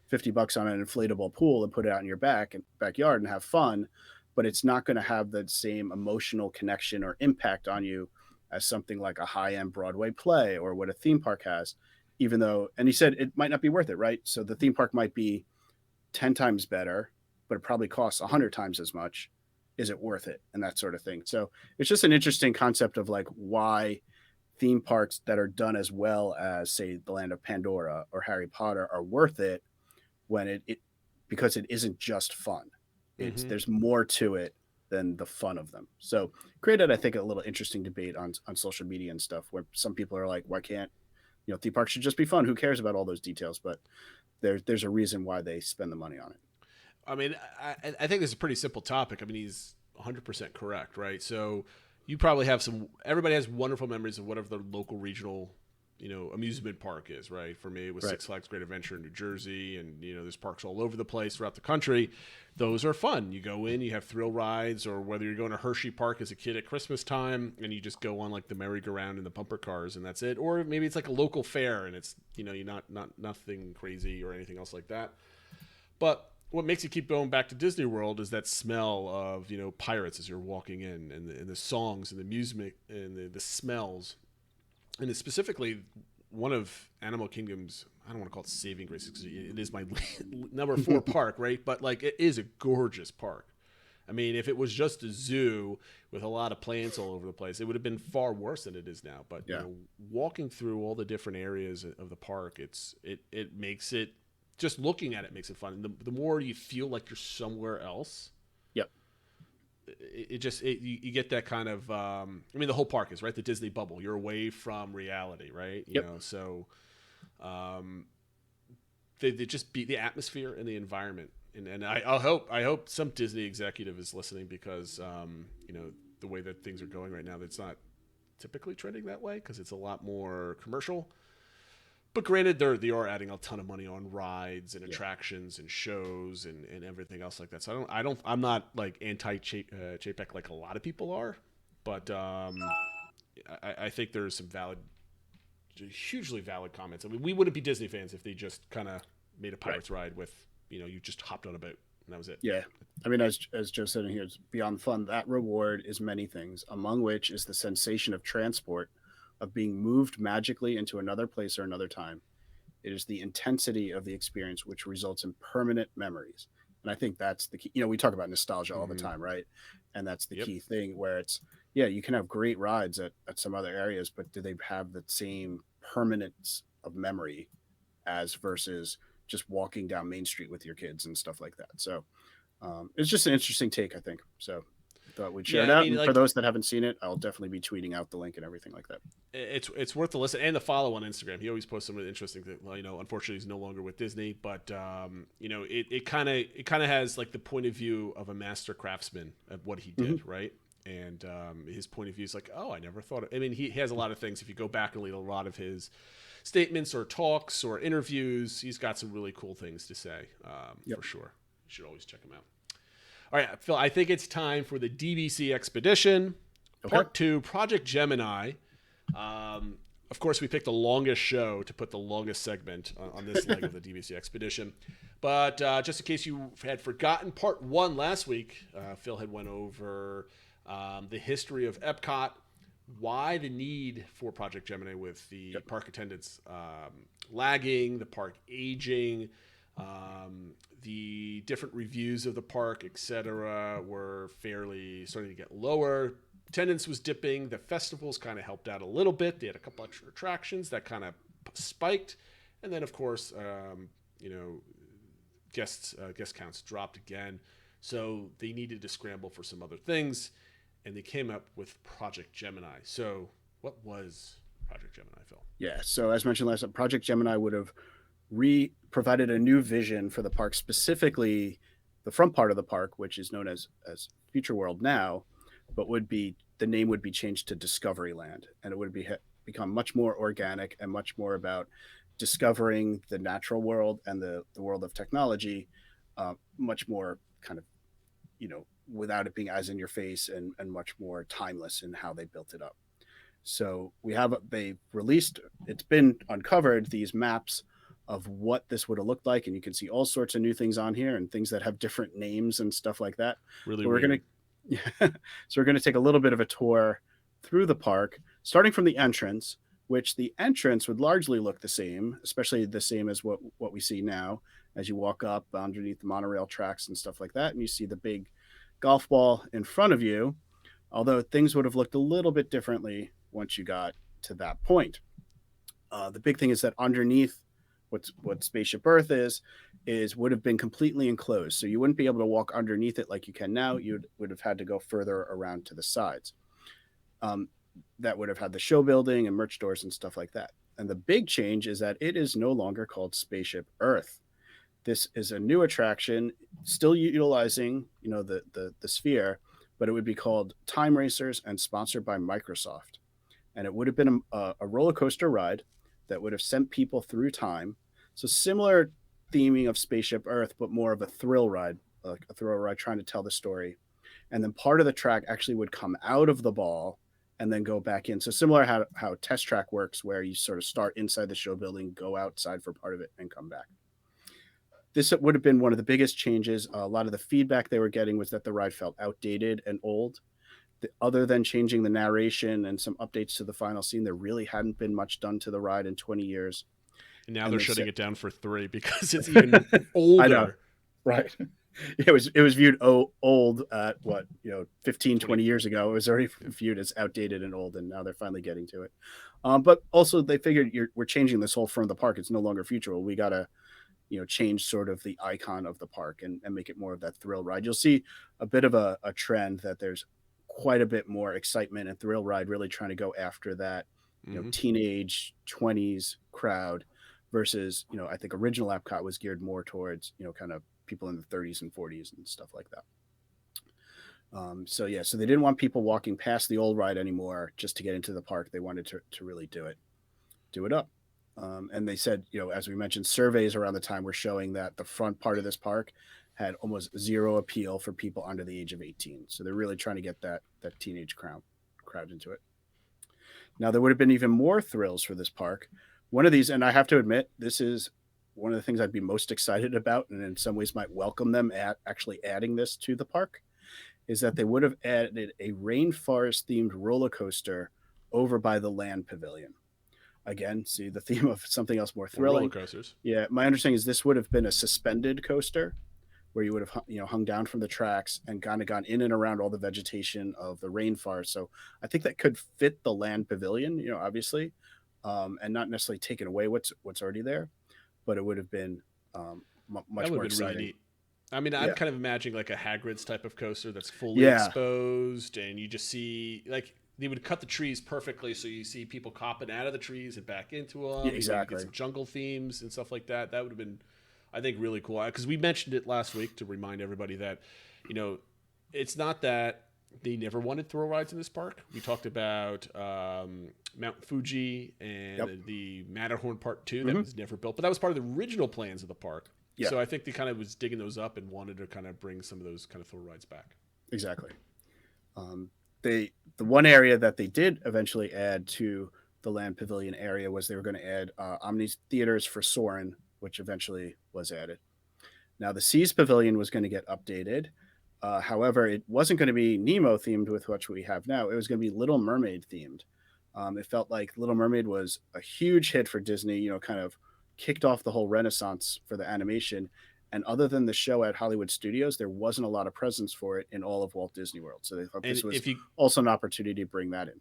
$50 on an inflatable pool and put it out in your backyard and have fun, but it's not going to have the same emotional connection or impact on you as something like a high-end Broadway play or what a theme park has, even though, and he said it might not be worth it, right? So the theme park might be 10 times better, but it probably costs 100 times as much. Is it worth it? And that sort of thing. So it's just an interesting concept of like why theme parks that are done as well as, say, the Land of Pandora or Harry Potter are worth it when it because it isn't just fun. It's there's more to it than the fun of them. So created, I think, a little interesting debate on social media and stuff, where some people are like, why can't, theme parks should just be fun. Who cares about all those details? But there's a reason why they spend the money on it. I mean, I think this is a pretty simple topic. I mean, he's 100% correct, right? So you probably have everybody has wonderful memories of whatever the local regional, amusement park is, right? For me, it was Right. Six Flags Great Adventure in New Jersey, and, there's parks all over the place throughout the country. Those are fun. You go in, you have thrill rides, or whether you're going to Hershey Park as a kid at Christmas time, and you just go on like the merry-go-round and the bumper cars, and that's it. Or maybe it's like a local fair, and it's, you're not nothing crazy or anything else like that. But what makes you keep going back to Disney World is that smell of, pirates as you're walking in, and the songs and the music and the smells. And it's specifically one of Animal Kingdom's, I don't want to call it saving graces because it is my number 4 park, right? But like, it is a gorgeous park. I mean, if it was just a zoo with a lot of plants all over the place, it would have been far worse than it is now. But Yeah. Walking through all the different areas of the park, it makes it, just looking at it makes it fun. And the more you feel like you're somewhere else, Yep. you get that kind of, the whole park is, right? The Disney bubble. You're away from reality, right? Yep. So they just be the atmosphere and the environment. And I hope some Disney executive is listening, because, the way that things are going right now, that's not typically trending that way, because it's a lot more commercial. But granted, they are adding a ton of money on rides and attractions and shows and everything else like that. So I'm not like anti-Chapek like a lot of people are, but I think there's some hugely valid comments. I mean, we wouldn't be Disney fans if they just kind of made a Pirates ride with, you just hopped on a boat and that was it. Yeah. I mean, as Joe said in here, it's beyond fun. That reward is many things, among which is the sensation of transport, of being moved magically into another place or another time. It is the intensity of the experience which results in permanent memories. And I think that's the key. We talk about nostalgia all the time, right? And that's the key thing, where it's, you can have great rides at some other areas, but do they have the same permanence of memory as versus just walking down Main Street with your kids and stuff like that? So it's just an interesting take, I think. So thought we'd share it out. And for those that haven't seen it, I'll definitely be tweeting out the link and everything like that. It's worth the listen and the follow on Instagram. He always posts some interesting things. Unfortunately, he's no longer with Disney, but it kind of has like the point of view of a master craftsman of what he did, right? And his point of view is like, oh, I never thought. He has a lot of things. If you go back and read a lot of his statements or talks or interviews, he's got some really cool things to say, for sure. You should always check him out. All right, Phil, I think it's time for the DVC Expedition, Part 2, Project Gemini. Of course, we picked the longest show to put the longest segment on this leg of the DVC expedition. But just in case you had forgotten part 1 last week, Phil had went over the history of EPCOT, why the need for Project Gemini with the park attendance lagging, the park aging, the different reviews of the park, etc., were fairly starting to get lower. Attendance was dipping. The festivals kind of helped out a little bit. They had a couple extra attractions that kind of spiked, and then of course, guest counts dropped again. So they needed to scramble for some other things, and they came up with Project Gemini. So what was Project Gemini, Phil? Yeah. So as mentioned last time, Project Gemini would have provided a new vision for the park, specifically the front part of the park, which is known as Future World now, but the name would be changed to Discoveryland, and it would become much more organic and much more about discovering the natural world and the world of technology, much more kind of, without it being as in your face, and much more timeless in how they built it up. So they released, it's been uncovered, these maps of what this would have looked like, and you can see all sorts of new things on here and things that have different names and stuff like that. Really, so we're gonna take a little bit of a tour through the park, starting from the entrance, which the entrance would largely look the same, especially the same as what we see now as you walk up underneath the monorail tracks and stuff like that, and you see the big golf ball in front of you, although things would have looked a little bit differently once you got to that point. The big thing is that underneath what Spaceship Earth would have been completely enclosed. So you wouldn't be able to walk underneath it like you can now. You would have had to go further around to the sides. That would have had the show building and merch doors and stuff like that. And the big change is that it is no longer called Spaceship Earth. This is a new attraction, still utilizing, the sphere, but it would be called Time Racers and sponsored by Microsoft. And it would have been a roller coaster ride that would have sent people through time. So similar theming of Spaceship Earth, but more of a thrill ride, like a thrill ride trying to tell the story. And then part of the track actually would come out of the ball and then go back in. So similar how Test Track works, where you sort of start inside the show building, go outside for part of it, and come back. This would have been one of the biggest changes. A lot of the feedback they were getting was that the ride felt outdated and old. Other than changing the narration and some updates to the final scene, there really hadn't been much done to the ride in 20 years. And now they're shutting it down for 3 because it's even older. I know. Right. It was viewed old at 15, 20 years ago. It was already viewed as outdated and old, and now they're finally getting to it. But also they figured we're changing this whole front of the park. It's no longer future. We got to change sort of the icon of the park and make it more of that thrill ride. You'll see a bit of a trend that there's quite a bit more excitement and thrill ride really trying to go after that teenage 20s crowd versus I think original Epcot was geared more towards kind of people in the 30s and 40s and stuff like that. So they didn't want people walking past the old ride anymore just to get into the park. They wanted to really do it up. And they said, as we mentioned, surveys around the time were showing that the front part of this park had almost zero appeal for people under the age of 18. So they're really trying to get that teenage crowd into it. Now, there would have been even more thrills for this park. One of these, and I have to admit, this is one of the things I'd be most excited about, and in some ways might welcome them at actually adding this to the park, is that they would have added a rainforest-themed roller coaster over by the land pavilion. Again, see the theme of something else more thrilling. Roller coasters. Yeah, my understanding is this would have been a suspended coaster where you would have hung down from the tracks and kind of gone in and around all the vegetation of the rainforest. So I think that could fit the land pavilion, obviously, and not necessarily taking away what's already there, but it would have been much more exciting. Really neat. I mean, I'm kind of imagining like a Hagrid's type of coaster that's fully exposed, and you just see they would cut the trees perfectly, so you see people copping out of the trees and back into them. Yeah, exactly. Get some jungle themes and stuff like that. That would have been, I think, really cool. Because we mentioned it last week to remind everybody that, it's not that they never wanted thrill rides in this park. We talked about Mount Fuji and the Matterhorn Part 2 that was never built, but that was part of the original plans of the park. Yeah. So I think they kind of was digging those up and wanted to kind of bring some of those kind of thrill rides back. Exactly. The one area that they did eventually add to the Land Pavilion area was they were going to add Omni theaters for Soarin', which eventually was added. Now the Seas Pavilion was going to get updated. However, it wasn't going to be Nemo themed with what we have now. It was going to be Little Mermaid themed. It felt like Little Mermaid was a huge hit for Disney, kind of kicked off the whole renaissance for the animation. And other than the show at Hollywood Studios, there wasn't a lot of presence for it in all of Walt Disney World. So they thought this was also an opportunity to bring that in.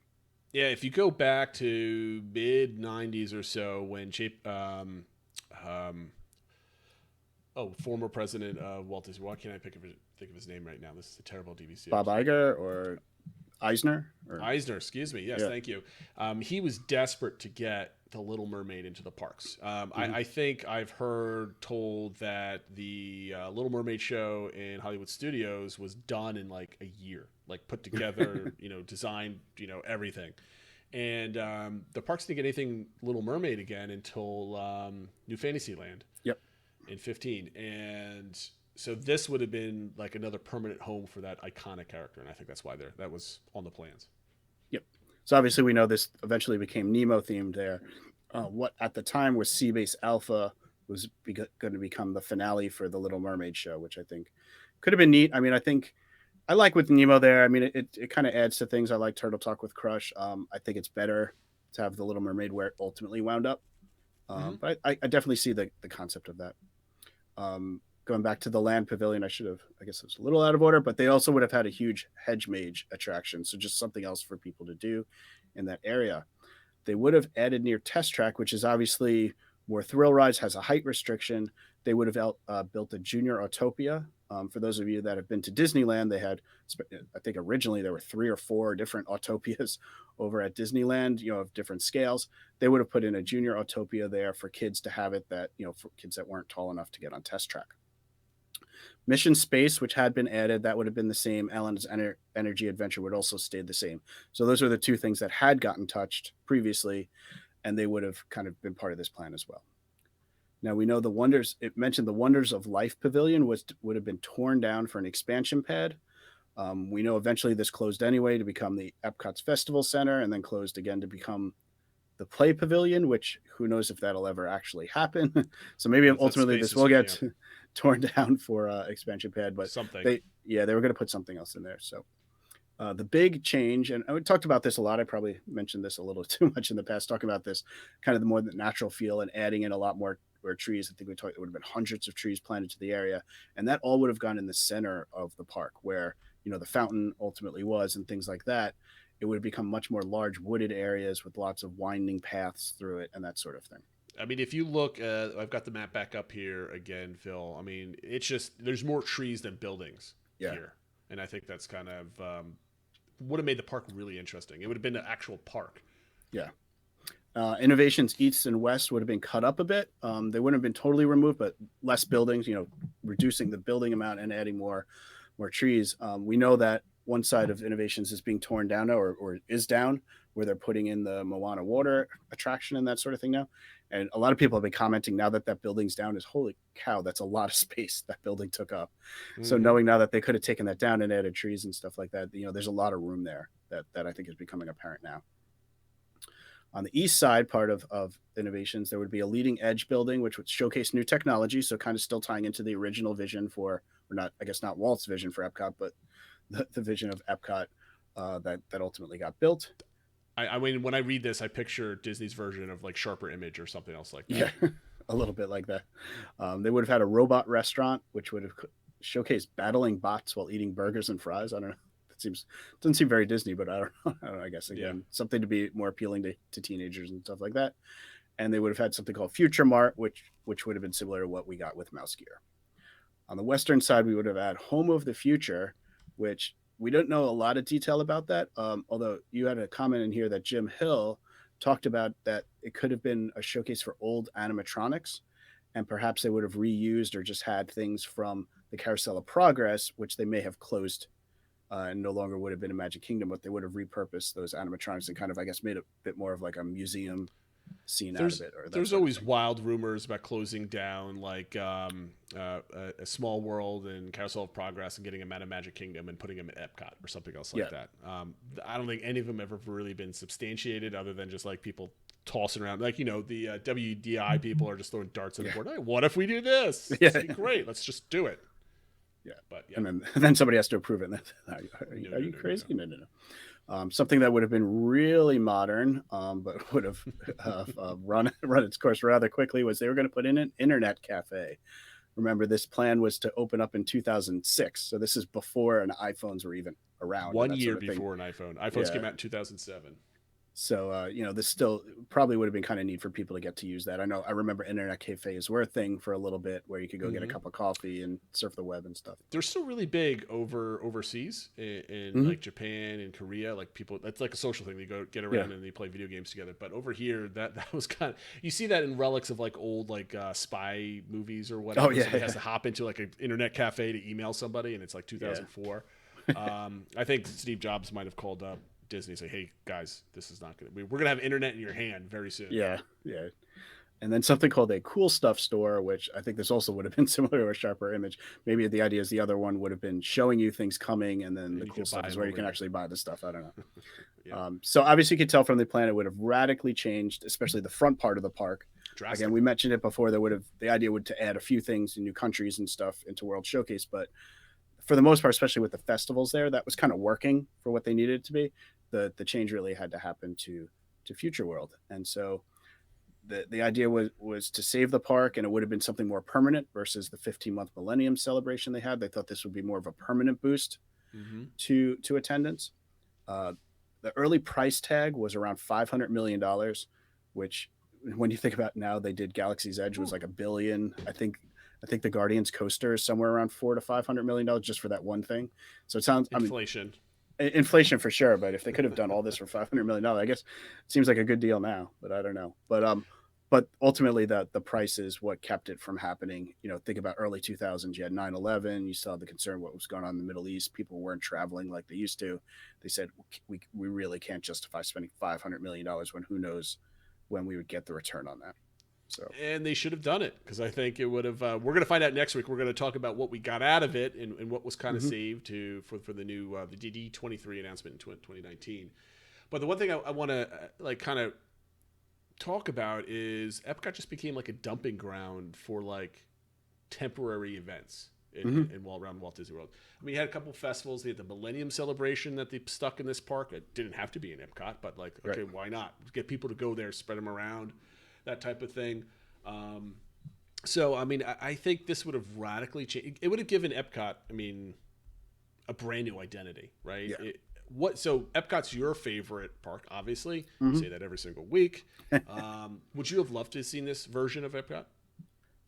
Yeah, if you go back to mid '90s or so, when former president of Walt Disney, why can't I think of his name right now? This is a terrible DVC. Bob Iger or Eisner? Eisner, excuse me. Yes, Thank you. He was desperate to get the Little Mermaid into the parks. I think I've told that the Little Mermaid show in Hollywood Studios was done in like a year, like put together, designed, everything. And the parks didn't get anything Little Mermaid again until New Fantasyland. Yep. In 15. And so this would have been like another permanent home for that iconic character. And I think that's why that was on the plans. Yep. So obviously we know this eventually became Nemo themed there. What at the time was Seabase Alpha was going to become the finale for the Little Mermaid show, which I think could have been neat. I mean, I think I like with Nemo there. I mean, it kind of adds to things. I like Turtle Talk with Crush. I think it's better to have the Little Mermaid where it ultimately wound up. But I definitely see the concept of that. Going back to the Land Pavilion, I guess it was a little out of order, but they also would have had a huge hedge mage attraction. So just something else for people to do in that area. They would have added near Test Track, which is obviously more thrill rides, has a height restriction. They would have built a Junior Autopia. For those of you that have been to Disneyland, they had, I think originally there were 3 or 4 different Autopias over at Disneyland, of different scales. They would have put in a Junior Autopia there for kids to have it that, for kids that weren't tall enough to get on Test Track. Mission Space, which had been added, that would have been the same. Ellen's Energy Adventure would also stayed the same. So those are the 2 things that had gotten touched previously, and they would have kind of been part of this plan as well. Now we know it mentioned the Wonders of Life Pavilion would have been torn down for an expansion pad. We know eventually this closed anyway to become the Epcot's Festival Center, and then closed again to become the Play Pavilion, which who knows if that'll ever actually happen. So maybe ultimately this will get torn down for expansion pad, but they were going to put something else in there. So the big change, and I talked about this a lot. I probably mentioned this a little too much in the past, talking about this kind of the more natural feel and adding in a lot more trees. I think it would have been hundreds of trees planted to the area, and that all would have gone in the center of the park where, the fountain ultimately was and things like that. It would have become much more large wooded areas with lots of winding paths through it and that sort of thing. I mean, if you look, I've got the map back up here again, Phil. I mean, it's just, there's more trees than buildings here. And I think that's kind of would have made the park really interesting. It would have been an actual park. Yeah. Innovations East and West would have been cut up a bit. They wouldn't have been totally removed, but less buildings, reducing the building amount and adding more trees. We know that one side of Innovations is being torn down now, or is down, where they're putting in the Moana water attraction and that sort of thing now. And a lot of people have been commenting now that building's down is, holy cow, that's a lot of space that building took up. So knowing now that they could have taken that down and added trees and stuff like that, there's a lot of room there that I think is becoming apparent now. On the east side part of Innovations, there would be a leading edge building, which would showcase new technology. So kind of still tying into the original vision not Walt's vision for Epcot, but the vision of Epcot that ultimately got built. I mean, when I read this, I picture Disney's version of like Sharper Image or something else like that. Yeah, a little bit like that. They would have had a robot restaurant, which would have showcased battling bots while eating burgers and fries. I don't know. Doesn't seem very Disney, but I don't know. I guess again, something to be more appealing to teenagers and stuff like that. And they would have had something called Future Mart, which would have been similar to what we got with Mouse Gear. On the western side, we would have had Home of the Future, which we don't know a lot of detail about that. Although you had a comment in here that Jim Hill talked about that it could have been a showcase for old animatronics, and perhaps they would have reused or just had things from the Carousel of Progress, which they may have closed and no longer would have been in Magic Kingdom, but they would have repurposed those animatronics and kind of, I guess, made a bit more of like a museum seen out of it. Or that there's sort of always thing. wild rumors about closing down like a Small World and Carousel of Progress and getting them out of Magic Kingdom and putting them at Epcot or something else like that. I don't think any of them ever really been substantiated other than just like people tossing around. Like, the WDI people are just throwing darts at the board. Hey, what if we do this? Yeah. It'd be great. Let's just do it. Yeah. But And then somebody has to approve it. And are you crazy? No. Something that would have been really modern, but would have run its course rather quickly was they were going to put in an internet cafe. Remember, this plan was to open up in 2006. So this is before iPhones were even around. 1 year before an iPhone. iPhones came out in 2007. So, this still probably would have been kind of neat for people to get to use that. I remember internet cafes were a thing for a little bit where you could go get a cup of coffee and surf the web and stuff. They're still really big overseas in like Japan and Korea. Like people, that's like a social thing. They go get around and they play video games together. But over here, that was kind of, you see that in relics of like old like spy movies or whatever. Oh, yeah. Somebody has to hop into like an internet cafe to email somebody, and it's like 2004. I think Steve Jobs might have called up Disney and say, "Hey guys, this is not good. We're gonna have internet in your hand very soon." Yeah. And then something called a cool stuff store, which I think this also would have been similar to a sharper image. Maybe the idea is the other one would have been showing you things coming, and then the cool stuff is where you can actually buy the stuff. I don't know. So obviously you could tell from the plan it would have radically changed, especially the front part of the park. Drastic. Again, we mentioned it before. The idea would to add a few things in new countries and stuff into World Showcase, but for the most part, especially with the festivals there, that was kind of working for what they needed it to be. The change really had to happen to Future World. And so the idea was to save the park, and it would have been something more permanent versus the 15-month Millennium celebration they had. They thought this would be more of a permanent boost to attendance. The early price tag was around $500 million, which when you think about now, they did Galaxy's Edge was like $1 billion. I think the Guardians coaster is somewhere around $400 to $500 million just for that one thing. So it sounds inflation for sure. But if they could have done all this for $500 million, I guess it seems like a good deal now. But I don't know. But ultimately, the price is what kept it from happening. Think about early 2000s. You had 9/11. You saw the concern what was going on in the Middle East. People weren't traveling like they used to. They said we really can't justify spending $500 million when who knows when we would get the return on that. So, and they should have done it, because I think it would have. We're going to find out next week. We're going to talk about what we got out of it and what was kind of saved for the new the DD23 announcement in 2019. But the one thing I want to kind of talk about is Epcot just became like a dumping ground for like temporary events around Walt Disney World. I mean, you had a couple of festivals. They had the Millennium Celebration that they stuck in this park. It didn't have to be in Epcot, but okay, why not? Get people to go there, spread them around. That type of thing. So, I mean, I think this would have radically changed. It would have given Epcot, a brand new identity, right? Yeah. So Epcot's your favorite park, obviously. You say that every single week. Would you have loved to have seen this version of Epcot?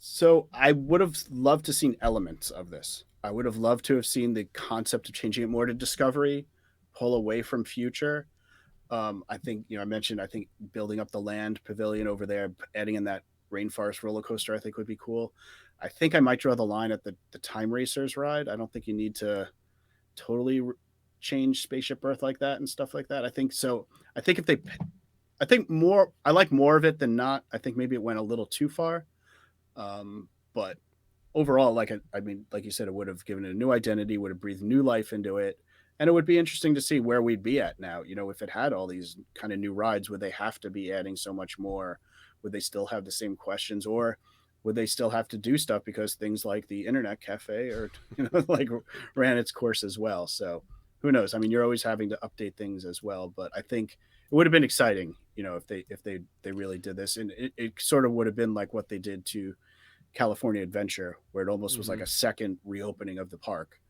So I would have loved to have seen elements of this. I would have loved to have seen the concept of changing it more to Discovery, pull away from Future. I think, I mentioned, building up the land pavilion over there, adding in that rainforest roller coaster, I think would be cool. I think I might draw the line at the Time Racers ride. I don't think you need to totally change Spaceship Earth like that and stuff like that. I think so. I like more of it than not. I think maybe it went a little too far. But overall, like you said, it would have given it a new identity, would have breathed new life into it. And it would be interesting to see where we'd be at now. If it had all these kind of new rides, would they have to be adding so much more? Would they still have the same questions, or would they still have to do stuff because things like the internet cafe or ran its course as well? So who knows? You're always having to update things as well. But I think it would have been exciting, if they really did this, and it sort of would have been like what they did to California Adventure, where it almost was like a second reopening of the park.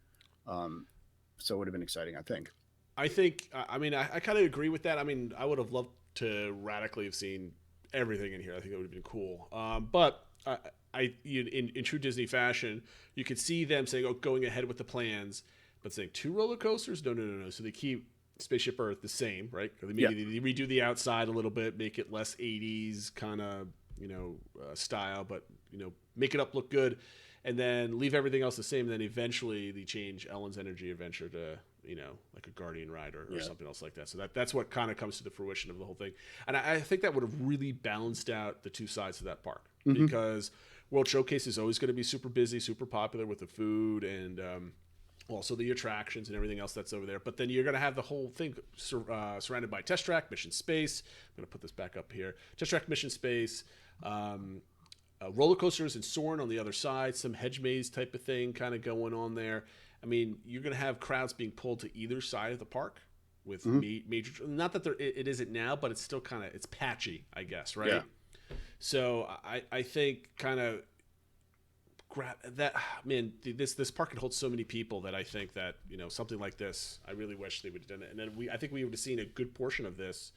So it would have been exciting, I think. I kind of agree with that. I would have loved to radically have seen everything in here. I think it would have been cool. But in true Disney fashion, you could see them saying, going ahead with the plans, but saying 2 roller coasters? No. So they keep Spaceship Earth the same, right? They redo the outside a little bit, make it less 80s kind of, style, but, make it look good. And then leave everything else the same. And then eventually they change Ellen's Energy Adventure to, like a Guardian ride or something else like that. So that's what kind of comes to the fruition of the whole thing. And I think that would have really balanced out the two sides of that park, because World Showcase is always going to be super busy, super popular with the food and also the attractions and everything else that's over there. But then you're going to have the whole thing surrounded by Test Track, Mission Space. I'm going to put this back up here. Test Track, Mission Space, roller coasters and Soarin' on the other side, some hedge maze type of thing kind of going on there. I mean, you're going to have crowds being pulled to either side of the park with major. Not that it isn't now, but it's still kind of it's patchy, I guess, right? Yeah. So I think kind of grab that. Man, this park can hold so many people that I think that something like this, I really wish they would have done it. And then I think we would have seen a good portion of this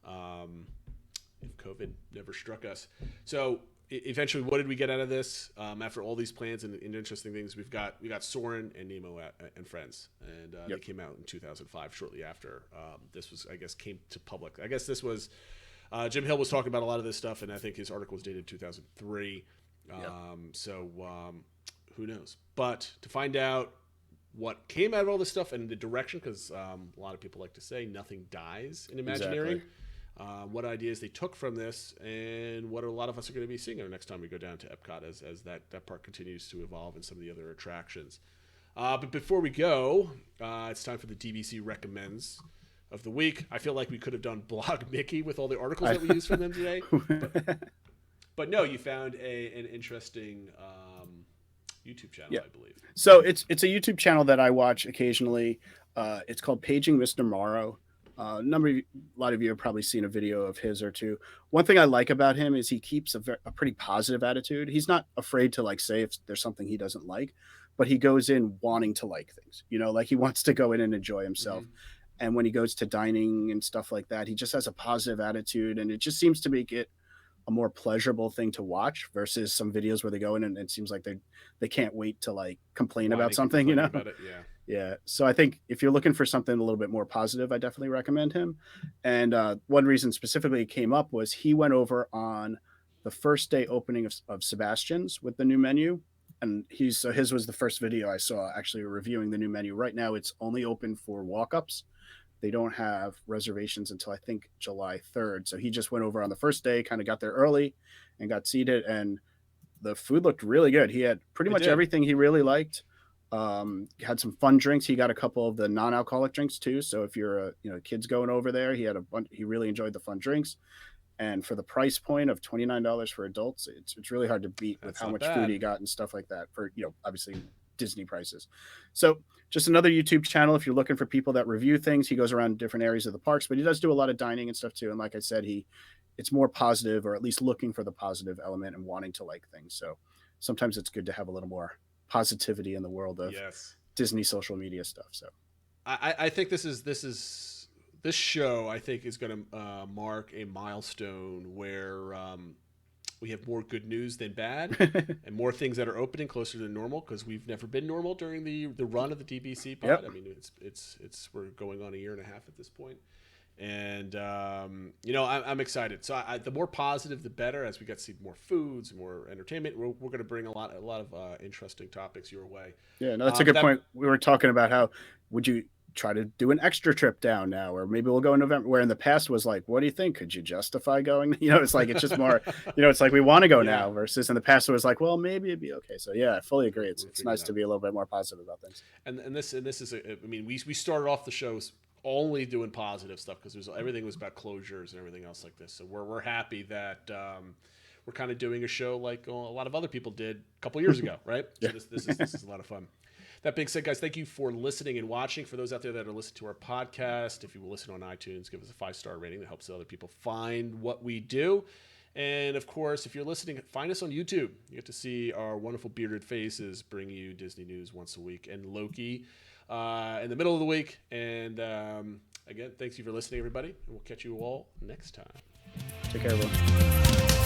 if COVID never struck us. So. Eventually, what did we get out of this? After all these plans and interesting things, we got Soarin' and Nemo and Friends, and they came out in 2005, shortly after this was, I guess, came to public. I guess this was Jim Hill was talking about a lot of this stuff, and I think his article was dated 2003. So who knows? But to find out what came out of all this stuff and the direction, because a lot of people like to say nothing dies in Imagineering. Exactly. What ideas they took from this, and what a lot of us are going to be seeing next time we go down to EPCOT as that park continues to evolve and some of the other attractions. But before we go, it's time for the DVC Recommends of the week. I feel like we could have done Blog Mickey with all the articles that we used from them today. But no, you found an interesting YouTube channel, I believe. So it's a YouTube channel that I watch occasionally. It's called Paging Mr. Morrow. A lot of you have probably seen a video of his or two. One thing I like about him is he keeps a pretty positive attitude. He's not afraid to say if there's something he doesn't like, but he goes in wanting to like things, like he wants to go in and enjoy himself. And when he goes to dining and stuff like that, he just has a positive attitude, and it just seems to make it a more pleasurable thing to watch versus some videos where they go in and it seems like they can't wait to complain about something, About it, Yeah. So I think if you're looking for something a little bit more positive, I definitely recommend him. And one reason specifically it came up was he went over on the first day opening of Sebastian's with the new menu. And his was the first video I saw actually reviewing the new menu. Right now it's only open for walk-ups. They don't have reservations until I think July 3rd. So he just went over on the first day, kind of got there early and got seated. And the food looked really good. He had pretty much everything he really liked. Had some fun drinks. He got a couple of the non-alcoholic drinks too. So if you're kids going over there, he really enjoyed the fun drinks. And for the price point of $29 for adults, it's really hard to beat with how much food he got and stuff like that for, obviously Disney prices. So just another YouTube channel. If you're looking for people that review things, he goes around different areas of the parks, but he does do a lot of dining and stuff too. And like I said, it's more positive, or at least looking for the positive element and wanting to like things. So sometimes it's good to have a little more positivity in the world of Disney social media stuff. So I think this show I think is going to mark a milestone where we have more good news than bad and more things that are opening closer to normal, because we've never been normal during the run of the DVC pod. I mean, it's we're going on a year and a half at this point. And I'm excited. So the more positive, the better. As we get to see more foods, more entertainment, we're going to bring a lot of interesting topics your way. Yeah, no, that's a good point. We were talking about how would you try to do an extra trip down now, or maybe we'll go in November. Where in the past was like, what do you think? Could you justify going? It's like it's just more. It's like we want to go now versus in the past it was like, well, maybe it'd be okay. So yeah, I fully agree. It's nice to be a little bit more positive about things. And this is we started off the shows only doing positive stuff because everything was about closures and everything else like this. So we're happy that we're kind of doing a show like a lot of other people did a couple years ago, right? So this is a lot of fun. That being said, guys, thank you for listening and watching. For those out there that are listening to our podcast, if you will listen on iTunes, give us a 5-star rating. That helps other people find what we do. And, of course, if you're listening, find us on YouTube. You get to see our wonderful bearded faces bring you Disney news once a week, and Loki in the middle of the week. And, again, thanks you for listening, everybody. And we'll catch you all next time. Take care, everyone.